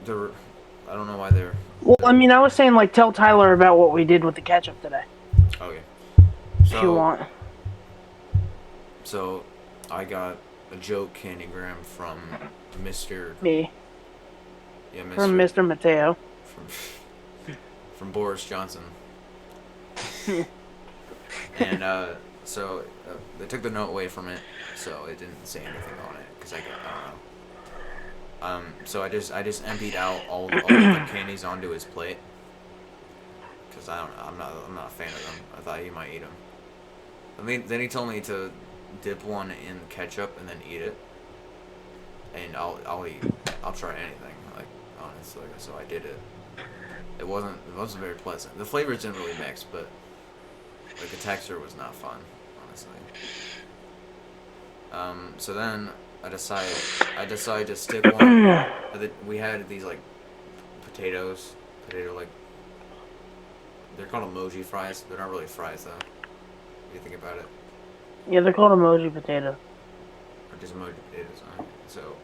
They're. I don't know why they're. Well, I mean, I was saying like tell Tyler about what we did with the ketchup today. Okay. If you want. So, I got a joke candygram from Mr. Me. Yeah, Mr. From Mr. Mateo. From Boris Johnson. And so they took the note away from it, so it didn't say anything on it because I don't know. So I just emptied out all of the candies onto his plate because I'm not a fan of them. I thought he might eat them. Then he told me to dip one in ketchup and then eat it. And I'll try anything, like honestly. So I did it. It wasn't very pleasant. The flavors didn't really mix, but like the texture was not fun, honestly. So then I decided to stick one. We had these like potato like they're called emoji fries. They're not really fries though. If you think about it. Yeah, they're called emoji potato. Or just emoji potatoes. So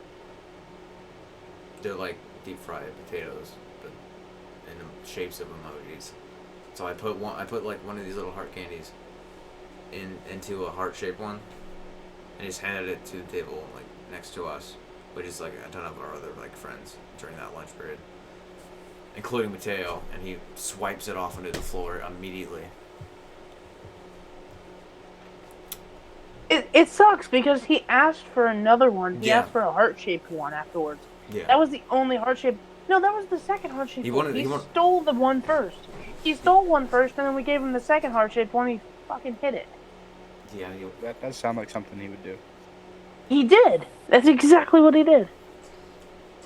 they're like deep fried potatoes, but in the shapes of emojis. So I put like one of these little heart candies into a heart shaped one, and just handed it to the table like next to us, which is like a ton of our other like friends during that lunch period, including Mateo, and he swipes it off onto the floor immediately. It sucks because he asked for another one. He Yeah. asked for a heart-shaped one afterwards. Yeah. That was the only heart-shaped... No, that was the second heart-shaped one. He wanted- stole the one first. He stole one first, and then we gave him the second heart-shaped one. He fucking hid it. Yeah. That does sound like something he would do. He did. That's exactly what he did.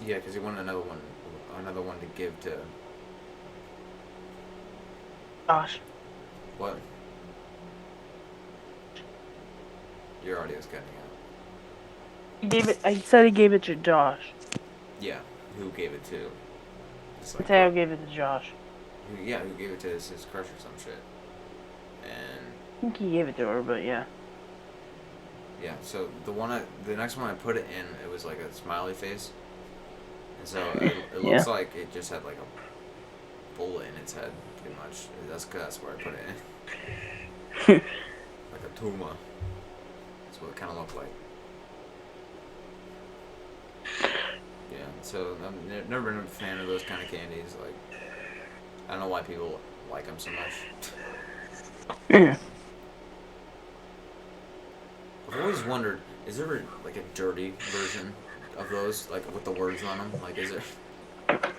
Yeah, because he wanted another one to give to Gosh. what? Your audio's cutting out. He said he gave it to Josh. Yeah, who gave it to? It's like, Mateo gave it to Josh. who gave it to his crush or some shit. And I think he gave it to her, but yeah. yeah, so the next one I put it in, it was like a smiley face, and so it looks like it just had like a bullet in its head, pretty much. That's where I put it in, like a tumor. That's what it kind of looked like. Yeah, so I've never been a fan of those kind of candies. Like, I don't know why people like them so much. Yeah. I've always wondered, is there like a dirty version of those, like with the words on them? Like, is it?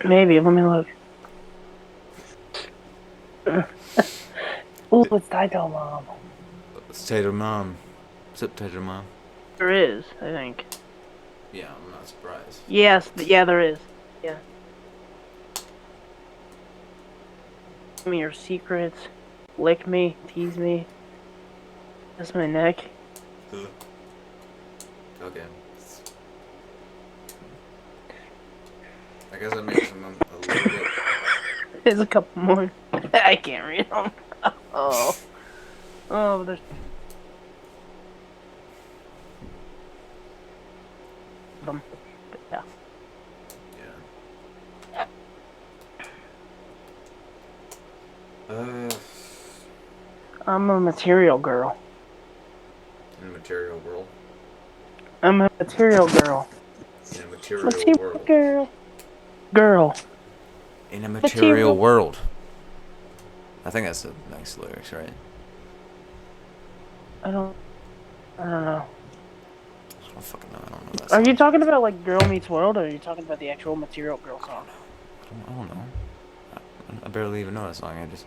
Maybe. Let me look. Ooh, it's Taito Mom. Tater Mom. Sup Tater Mom. There is, I think. Yeah, I'm not surprised. Yes, yeah, there is. Yeah. Tell me your secrets. Lick me, tease me. Kiss my neck. Okay. I guess I made some a little bit. There's a couple more. I can't read them. Oh. Oh, there's. But yeah. Yeah. I'm a material girl. In a material world. I'm a material girl. In a material world. Girl. In a material world. I think that's the next lyrics, right? I don't know. I don't fucking know. I don't know that Are song. you talking about like Girl Meets World, or are you talking about the actual Material Girl song? I don't know. I barely even know that song. I just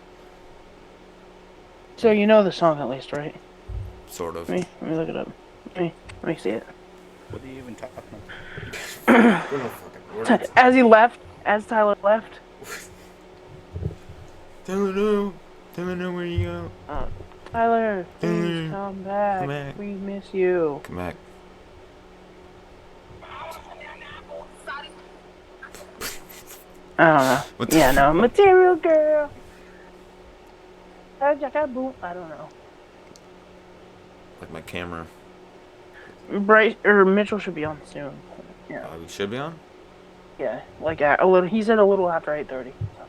So you know the song at least, right? sort of. Let me look it up. Let me see it. What are you even talking about? As Tyler left. Tell me know where you go. Tyler, please come back. Come back. We miss you. Come back. I don't know. Yeah, no, Material Girl. I don't know. Like my camera. Bryce or Mitchell should be on soon. Yeah. We should be on. Yeah, like a little. He said a little after 8:30. So.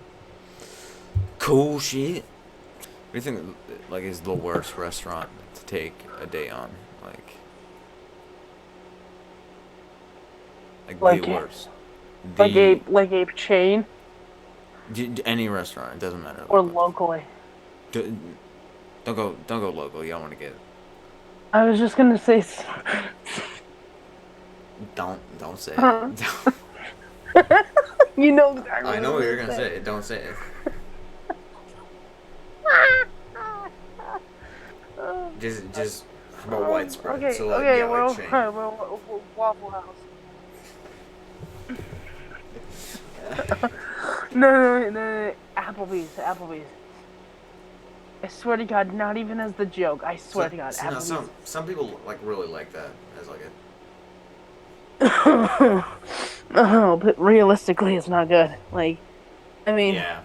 Cool shit. What do you think? Like, is the worst restaurant to take a day on? Like the worst. Like a chain. Any restaurant, it doesn't matter. Or locally. Don't go local. You don't want to get. I was just gonna say. Don't say it. You know exactly. I know what you're gonna say. Don't say it. Just how about widespread? Okay, So like, okay, yeah, well, like chain. well, Waffle House. No, Applebee's. I swear to God, not even as the joke. I swear to God, Applebee's. No, some people like really like that as like Oh, but realistically, it's not good. Like, I mean, yeah.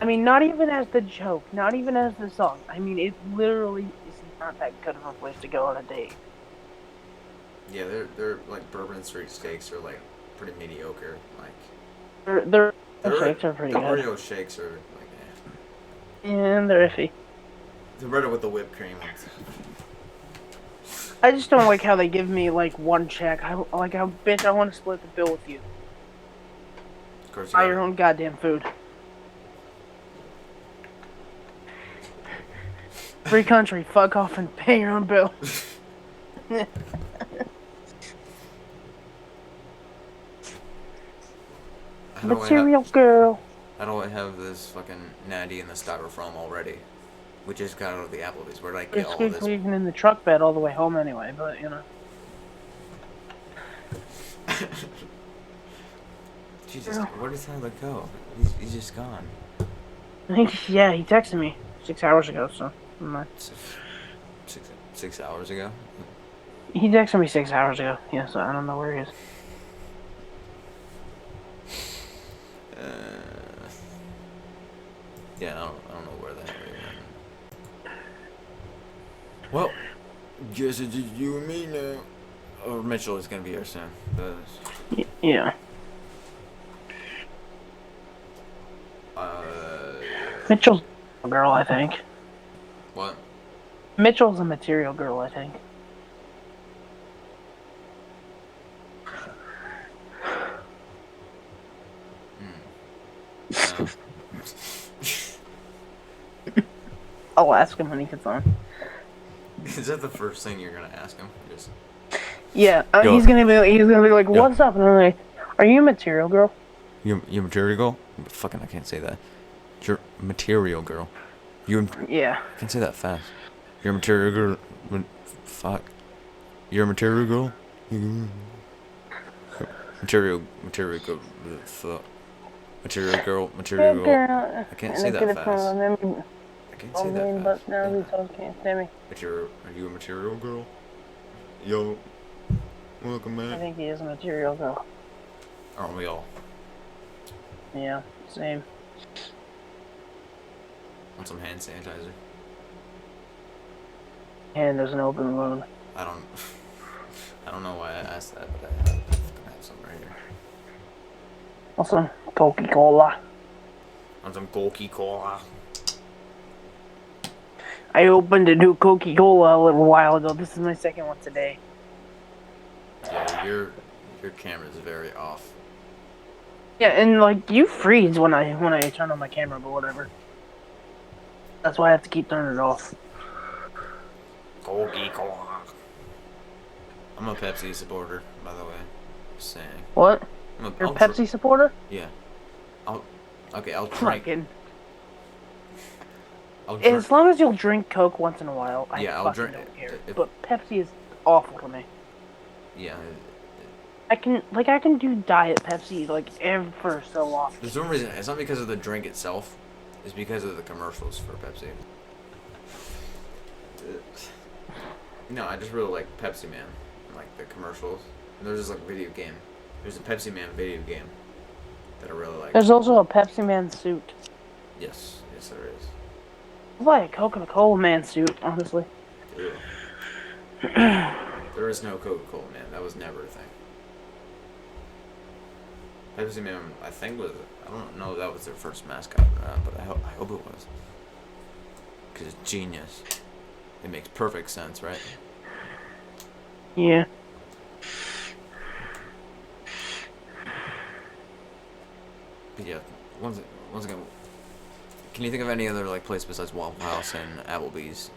I mean, not even as the joke, not even as the song. I mean, it literally is not that good of a place to go on a date. Yeah, they're like Bourbon Street steaks are like pretty mediocre. Like Their shakes are pretty the good. Oreo shakes are like And they're iffy. They're better with the whipped cream. I just don't like how they give me like one check. I bitch, I want to split the bill with you. Of course, Buy your own goddamn food. Free country, fuck off and pay your own bill. Material girl. How do I have this fucking natty in the styrofoam already? We just got out of the Applebee's. Where did I get all this? It's leaving in the truck bed all the way home anyway, but you know. Jesus, where did Tyler go? He's just gone. Yeah, he texted me 6 hours ago, so. 6 hours ago? He texted me 6 hours ago. Yeah, so I don't know where he is. Yeah, I don't know where the hell he went. Well, guess it's just you and me now. Or Mitchell is gonna be here soon. Yeah. Uh, Mitchell's a girl, I think. what? Mitchell's a material girl, I think. No. I'll ask him when he gets on. Is that the first thing you're gonna ask him? Just Yeah, Yo. he's gonna be like, Yo. "What's up?" And I'm like, "Are you a material girl?" you material girl? Fucking, I can't say that. You're material girl. Yeah. I can't say that fast. You're a material girl. Fuck. You're a material girl. Material girl. Fuck. Material girl. I can't say that fast. I can't say that fast. But now these hoes can't stand me. Are you a material girl? Yo. Welcome, I man. think he is a material girl. Aren't we all? Yeah, same. Want some hand sanitizer? And there's an open wound. I don't know why I asked that, but I have some right here. Also, Coca-Cola. Want some Coca-Cola? I opened a new Coca-Cola a little while ago. This is my second one today. Yeah, your camera's very off. Yeah, and like you freeze when I turn on my camera, but whatever. That's why I have to keep turning it off. Coca-Cola. I'm a Pepsi supporter, by the way. Just saying. What? You're a Pepsi supporter? Yeah. I'll drink. Fucking. I'll drink. As long as you'll drink Coke once in a while, I'll drink. Don't care. But Pepsi is awful to me. Yeah. I can do Diet Pepsi like ever so often. There's no reason. It's not because of the drink itself. It's because of the commercials for Pepsi. No, I just really like Pepsi Man. Like the commercials. And there's just like a video game. There's a Pepsi Man video game that I really like. There's also a Pepsi Man suit. Yes, there is. I like a Coca-Cola Man suit, honestly. Ew. There is no Coca-Cola Man. That was never a thing. Pepsi Man, I think was. I don't know if that was their first mascot, but I hope it was. Because it's genius. It makes perfect sense, right? Yeah. But yeah, once again, can you think of any other like place besides Waffle House and Applebee's?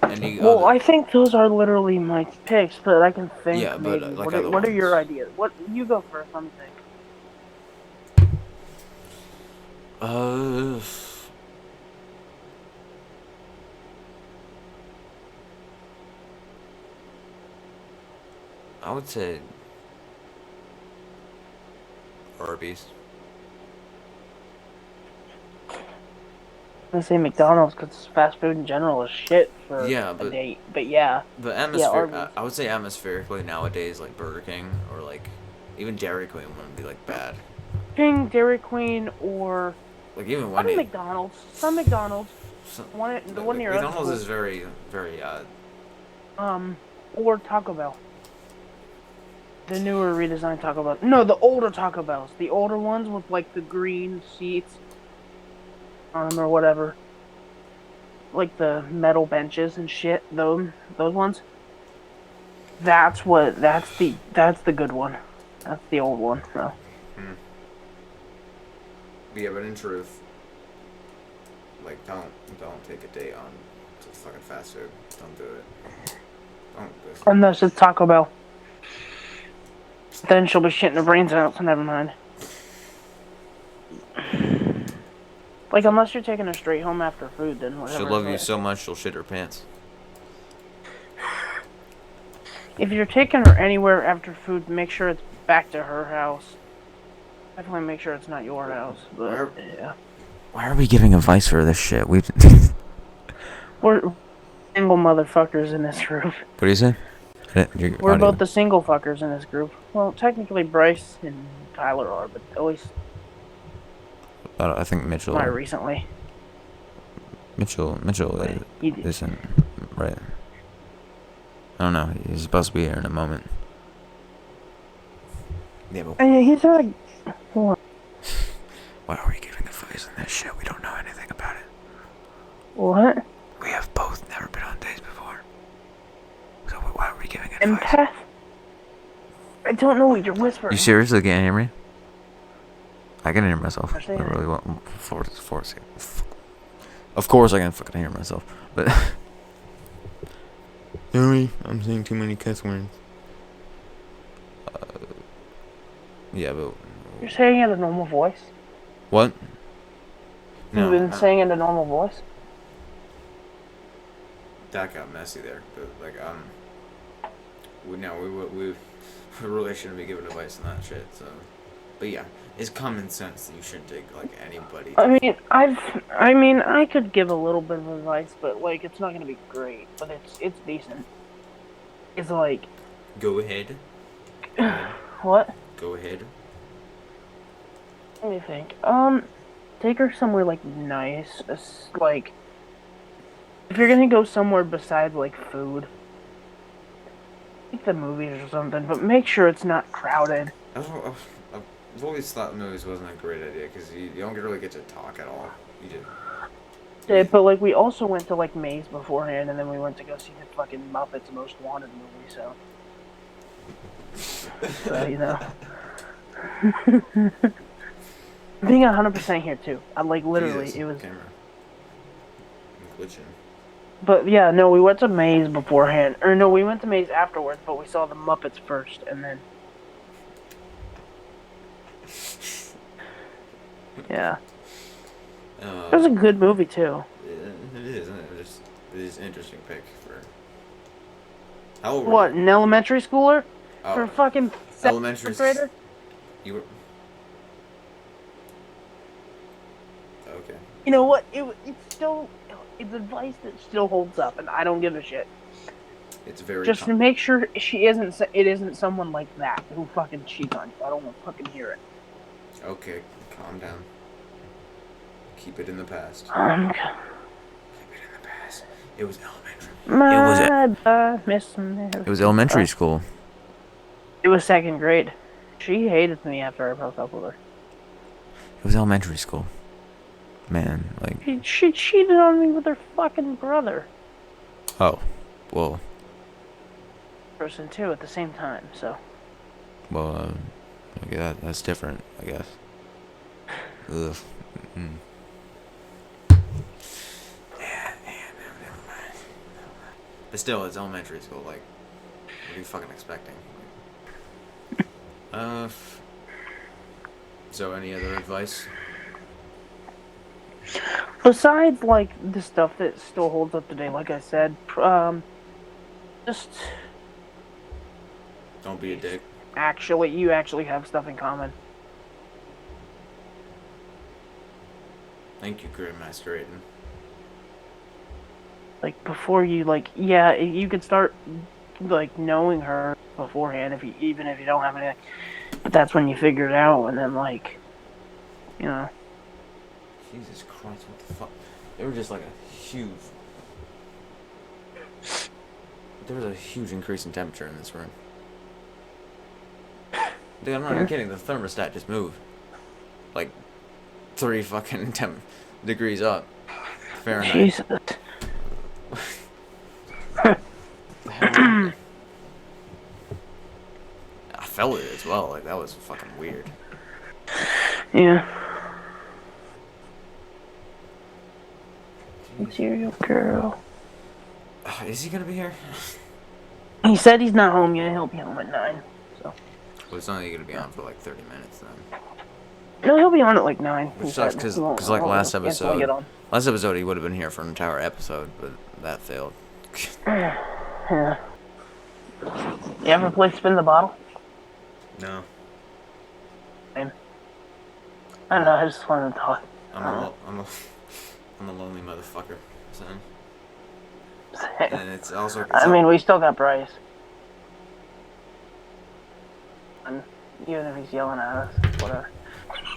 Well, I think those are literally my picks, but I can think. Yeah, but maybe. like What are your ideas? What you go first? Let me think. I would say Arby's. I say McDonald's because fast food in general is shit for a date. But yeah. The atmosphere. Yeah, I would say atmospherically nowadays, like Burger King or like even Dairy Queen wouldn't be like bad. King, Dairy Queen, or like even Wendy's. McDonald's. Some McDonald's. The one near McDonald's is very, very. Or Taco Bell. The newer redesigned Taco Bell. No, the older Taco Bells. The older ones with like the green seats on them or whatever. Like the metal benches and shit. Those ones. That's the good one. That's the old one. So. Yeah, but in truth, like don't take a date on just fucking fast food. Don't do it. Don't. Unless it's Taco Bell. Then she'll be shitting her brains out, so never mind. Like, unless you're taking her straight home after food, then whatever. She'll love you so much, she'll shit her pants. If you're taking her anywhere after food, make sure it's back to her house. Definitely make sure it's not your house, but yeah. Why are we giving advice for this shit? We're single motherfuckers in this group. What do you say? We're both the single fuckers in this group. Well, technically Bryce and Tyler are, but at least I think Mitchell. not recently. Mitchell He did. isn't right. I don't know. He's supposed to be here in a moment. Yeah, but He's like, why are we giving advice on this shit? We don't know anything about it. what? We have both never been on dates before. So why are we giving advice? Empath? I don't know what you're whispering. You seriously can't hear me? I can hear myself. I'm saying I really want. Of course I can fucking hear myself. But sorry, I'm saying too many cuss words. Yeah, but You're saying it in a normal voice? what? You've been saying it in a normal voice? That got messy there, but like we really shouldn't be giving advice on that shit. So, but yeah, it's common sense that you shouldn't take like anybody. I mean, I could give a little bit of advice, but like, it's not gonna be great, but it's decent. It's like, Go ahead. what? Go ahead. Let me think. Take her somewhere like nice, like, if you're gonna go somewhere besides like food, like the movies or something, but make sure it's not crowded. I've always thought movies wasn't a great idea because you don't really get to talk at all. You do. Yeah, but like we also went to like Maze beforehand, and then we went to go see the fucking Muppets Most Wanted movie. So you know, being 100% here too. I like literally Jesus, it was. camera. I'm glitching. But yeah, no, we went to Maze beforehand, or no, we went to Maze afterwards. But we saw the Muppets first, and then yeah, it was a good movie too. It is. It is an interesting pick for. How old were What, you? an elementary schooler? Oh, For fucking elementary seventh grader? You were. Okay. You know what? It's advice that still holds up, and I don't give a shit. It's very. Just to make sure it isn't someone like that who fucking cheats on you. I don't want to fucking hear it. Okay, calm down. Keep it in the past. Keep it in the past. It was elementary. It was elementary school. It was second grade. She hated me after I broke up with her. It was elementary school. Man, like. She cheated on me with her fucking brother. Oh, well. Person too at the same time. So. Well, okay, that's different, I guess. Ugh. Mm. Yeah, never mind. But still, it's elementary school. Like, what are you fucking expecting? So any other advice? Besides, like, the stuff that still holds up today, like I said, just Don't be a dick. you actually have stuff in common. Thank you, Grandmaster Aiden. Like, before you, like, yeah, you could start, like, knowing her beforehand, even if you don't have anything. But that's when you figure it out, and then, like, you know. Jesus Christ, what the fuck? They were just like there was a huge increase in temperature in this room. Dude, I'm not even kidding. The thermostat just moved. Like, 3 fucking degrees up. Fahrenheit. Jesus. I felt it as well. Like, that was fucking weird. Yeah. Material girl. Is he gonna be here? He said he's not home yet. He'll be home at 9. So. Well, it's not like gonna be on for like 30 minutes then. No, he'll be on at like 9. Which sucks because like last episode he would have been here for an entire episode, but that failed. Yeah. You ever play Spin the Bottle? No. Same. I don't know. I just wanted to talk. I'm a lonely motherfucker, son. And it's also. I mean, we still got Bryce. And even if he's yelling at us, whatever.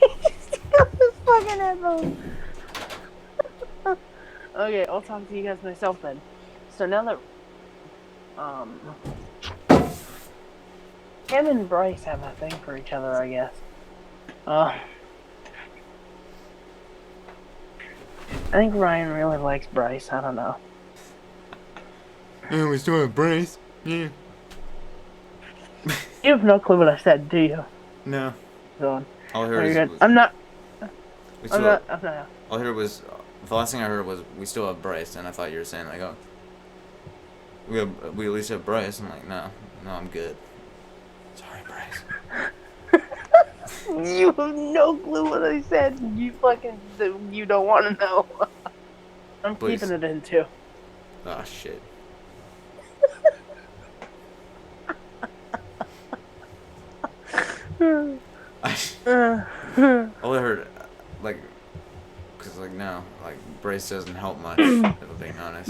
He's got his fucking headphones. Okay, I'll talk to you guys myself then. So now that him and Bryce have a thing for each other, I guess. I think Ryan really likes Bryce. I don't know. Yeah, we still have Bryce. Yeah. You have no clue what I said, do you? No. Go on. All I No, heard you're is. good. I'm not. We I'm still not. have, I'm not. all I heard was. The last thing I heard was we still have Bryce, and I thought you were saying like, oh, we at least have Bryce. I'm like, no, I'm good. Sorry, Bryce. You have no clue what I said. You fucking. You don't want to know. I'm Please. keeping it in too. Oh shit. All I heard, like, cause like no, like Bryce doesn't help much. If I'm being honest.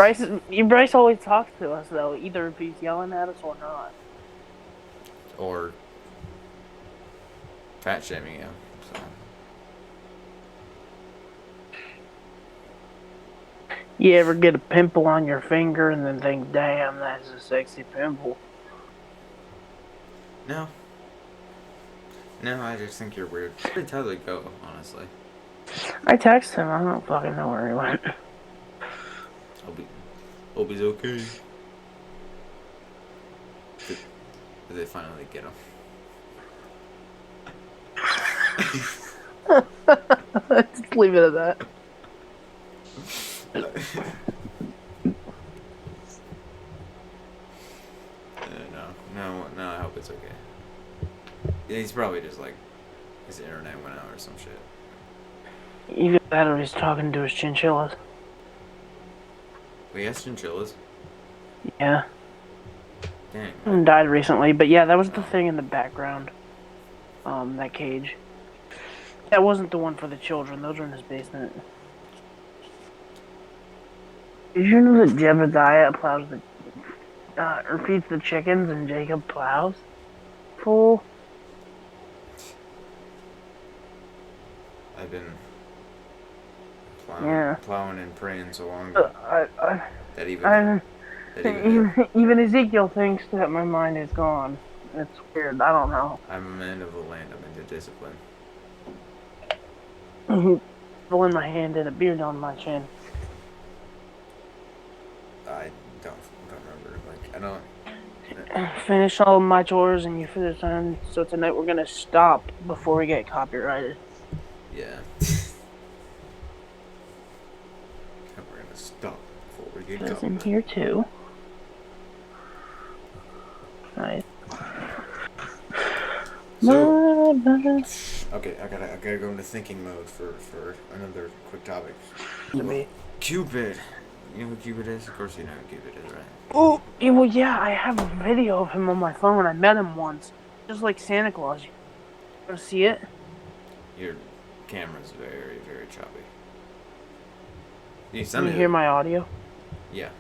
Bryce always talks to us though, either if he's yelling at us or not. Or fat shaming you. So. You ever get a pimple on your finger and then think, damn, that's a sexy pimple? No. No, I just think you're weird. Where did Tyler go, honestly? I texted him. I don't fucking know where he went. Hope he's okay. Did they finally get him? Just leave it at that. No, I hope it's okay. Yeah, he's probably just like, his internet went out or some shit. Either that or he's talking to his chinchillas. Wait, he has chinchillas? Yeah. Dang. And died recently, but yeah, that was the thing in the background. That cage. That wasn't the one for the children. Those are in his basement. Did you know that Jebediah plows the, or feeds the chickens and Jacob plows? Fool. I've been Yeah. plowing and praying so long that even Ezekiel thinks that my mind is gone. It's weird. I don't know. I'm a man of the land. I'm into discipline. Pulling my hand and a beard on my chin. I don't remember. Like I don't. Finish all my chores and you finish on. So tonight we're gonna stop before we get copyrighted. Yeah. We're gonna stop before we get It's going. in here too. Nice. So, okay, I gotta go into thinking mode for another quick topic. Cupid. You know who Cupid is? Of course you know who Cupid is, right? Oh, well, yeah, I have a video of him on my phone. I met him once. Just like Santa Claus. You want to see it? Your camera's very, very choppy. Can you hear my audio? Yeah.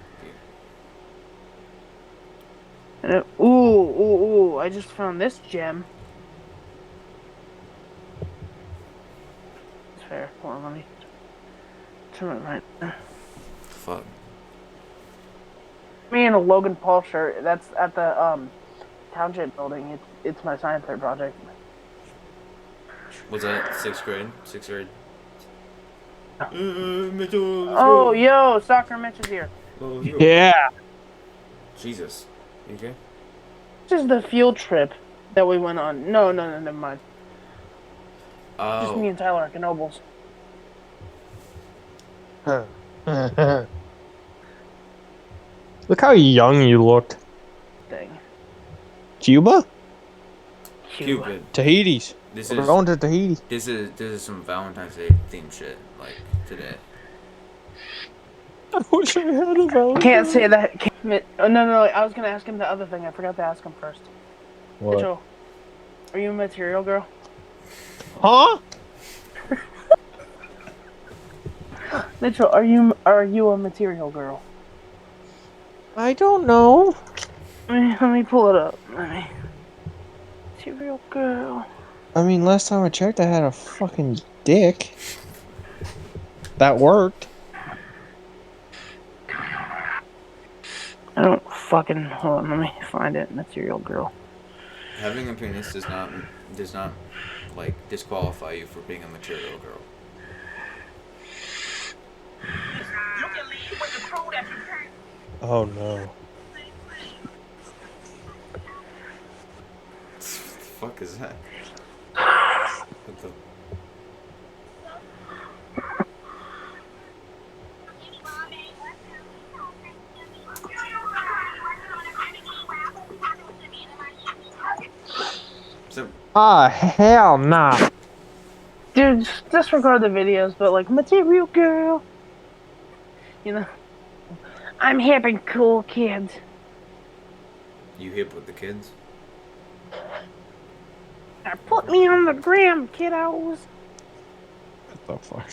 And ooh, I just found this gem. It's fair. Hold on, let me turn it right there. Fuck. Me in a Logan Paul shirt. That's at the township building. It's my science fair project. Was that 6th grade? 6th grade? Oh, yo, Soccer Mitch is here. Yeah. Jesus. You okay? This is the field trip that we went on. No, never mind. Just me and Tyler at Knobles. Look how young you looked. Thing. Cuba? Cupid. Tahiti's. We're going to Tahiti. This is some Valentine's Day themed shit, like today. I wish I had a Valentine. Can't say that. No. I was gonna ask him the other thing. I forgot to ask him first. What? Mitchell, are you a material girl? Huh? Mitchell, are you a material girl? I don't know. Let me pull it up. Let me. Cereal girl. I mean, last time I checked, I had a fucking dick. That worked. I don't fucking. Hold on, let me find it. Material girl. Having a penis does not like disqualify you for being a material girl. Oh no. What the fuck is that? What the... So, Hell nah. Dude, disregard the videos, but like, material girl. You know, I'm hip and cool, kids. you hip with the kids? Now put me on the gram, kiddos. What the fuck?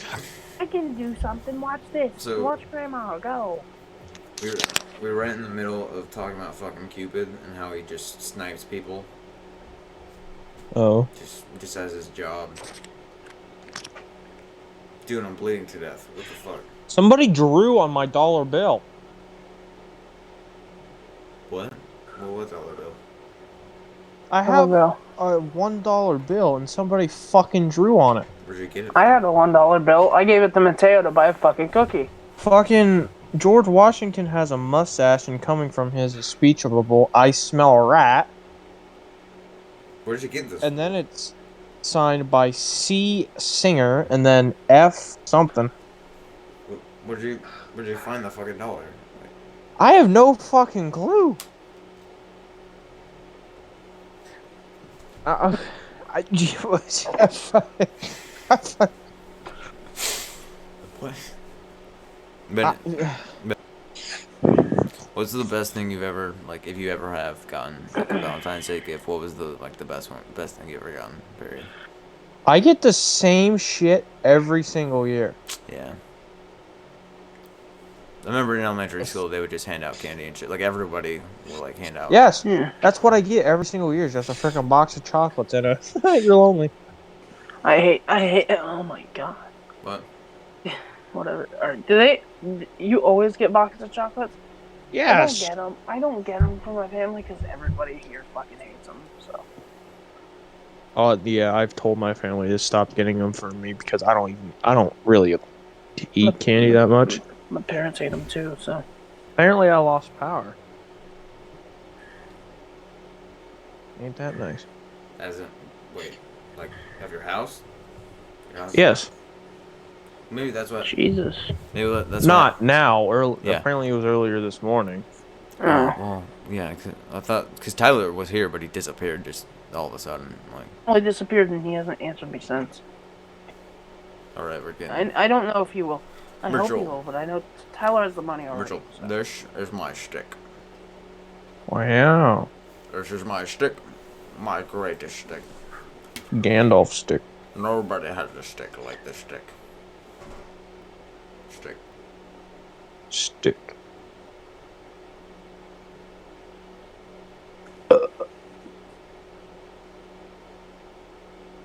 I can do something. Watch this. So- Watch Grandma go. We're right in the middle of talking about fucking Cupid and how he just snipes people Oh. just as his job. Dude, I'm bleeding to death. What the fuck? Somebody drew on my dollar bill. What? What was dollar bill? I Oh, have no. a $1 bill and somebody fucking drew on it. Where'd you get it? I from? had a $1 bill. I gave it to Mateo to buy a fucking cookie. Fucking George Washington has a mustache, and coming from his is speech bubble, I smell a rat. Where'd you get this? And then it's signed by C Singer and then F something. Where'd you find the fucking dollar? I have no fucking clue. I What? But what's the best thing you've ever, like, if you ever have gotten like a Valentine's Day gift? What was the best thing you ever gotten? Period. I get the same shit every single year. Yeah. I remember in elementary school they would just hand out candy and shit. Like everybody would like hand out. Yes, Yeah. that's what I get every single year. Just a freaking box of chocolates and a you're lonely. I hate. Oh my god. What? Whatever. You always get boxes of chocolates? Yes. I don't get them for my family because everybody here fucking hates them. So. Oh yeah, I've told my family to stop getting them for me because I don't really eat candy that much. My parents hate them too. So. Apparently, I lost power. Ain't that nice? As in, wait, like of your house? Your house? Yes. Maybe that's what. Jesus. Maybe that's Not now. Yeah. Apparently, it was earlier this morning. Oh, well, yeah. I thought because Tyler was here, but he disappeared just all of a sudden. Like, Well, he disappeared and he hasn't answered me since. all right, we're getting. I don't know if he will. I hope he Virtual. will, but I know Tyler has the money already. Virgil, So. this is my stick. Wow. This is my stick. My greatest stick. Gandalf stick. Nobody has a stick like this stick. Stick. Stick.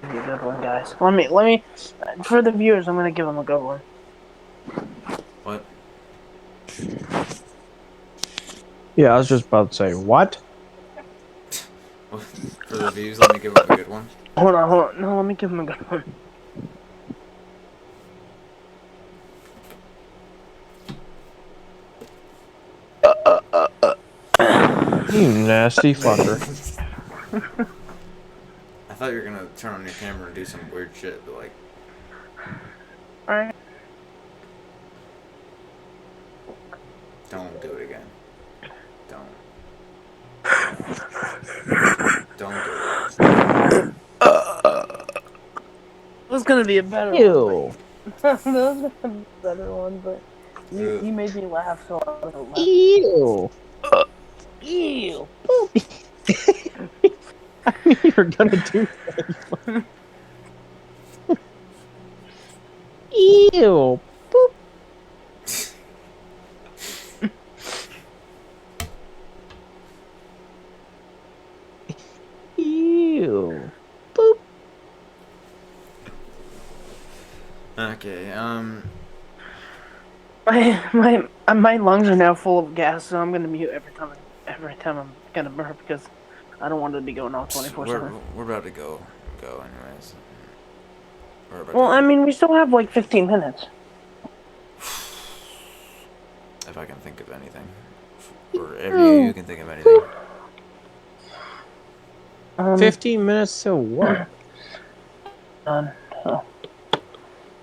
A good one, guys. Let me. For the viewers, I'm gonna give them a good one. What? Yeah, I was just about to say what? For the views, let me give him a good one. Hold on. No, let me give them a good one. You nasty fucker. I thought you were gonna turn on your camera and do some weird shit, but like, Alright. don't do it again. Don't do it. It was gonna be a better one. Ew. That was a better one, but you made me laugh, so I was laugh. Ew. Ew. I knew you were gonna do that. Ew. Boop. Okay. My lungs are now full of gas, so I'm gonna mute every time I'm gonna burp because I don't want to be going off 24/7. We're about to go anyways. We're about Well, to, I mean, we still have like 15 minutes. if I can think of anything, or if you can think of anything. 15 minutes to what? So,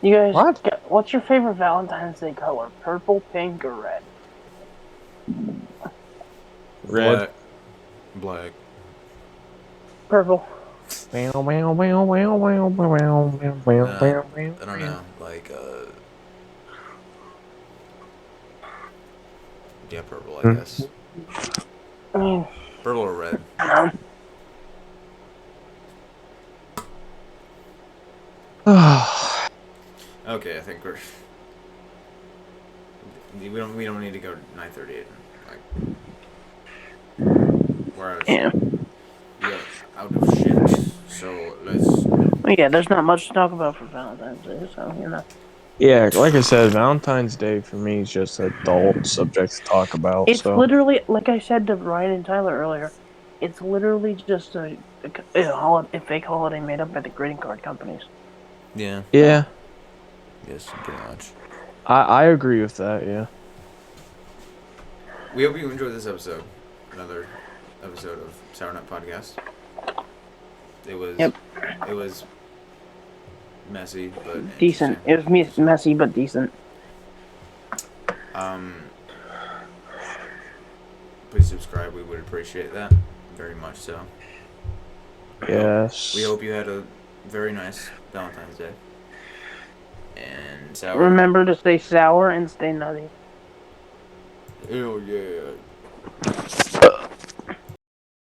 you guys, What? what's your favorite Valentine's Day color? Purple, pink, or red? Red. Black. Purple. I don't know. Like, yeah, purple, I guess. I mean, Purple or red. I Okay, I think we don't need to go to 9:38. Like, we're out of yeah. shit. We are out of shit. So let's. Well, yeah, there's not much to talk about for Valentine's Day, so you know. Yeah, like I said, Valentine's Day for me is just a dull subject to talk about. It's So literally, like I said to Ryan and Tyler earlier, it's literally just a fake holiday made up by the greeting card companies. Yeah. yeah, Yes, pretty much. I agree with that. Yeah. We hope you enjoyed this episode. Another episode of Sour Nut Podcast. It was. Yep. It was messy, but Decent. interesting. It was messy, but decent. Please subscribe. We would appreciate that very much. So. Yes. We hope you had a very nice Valentine's Day. And sour. Remember to stay sour and stay nutty. Hell yeah.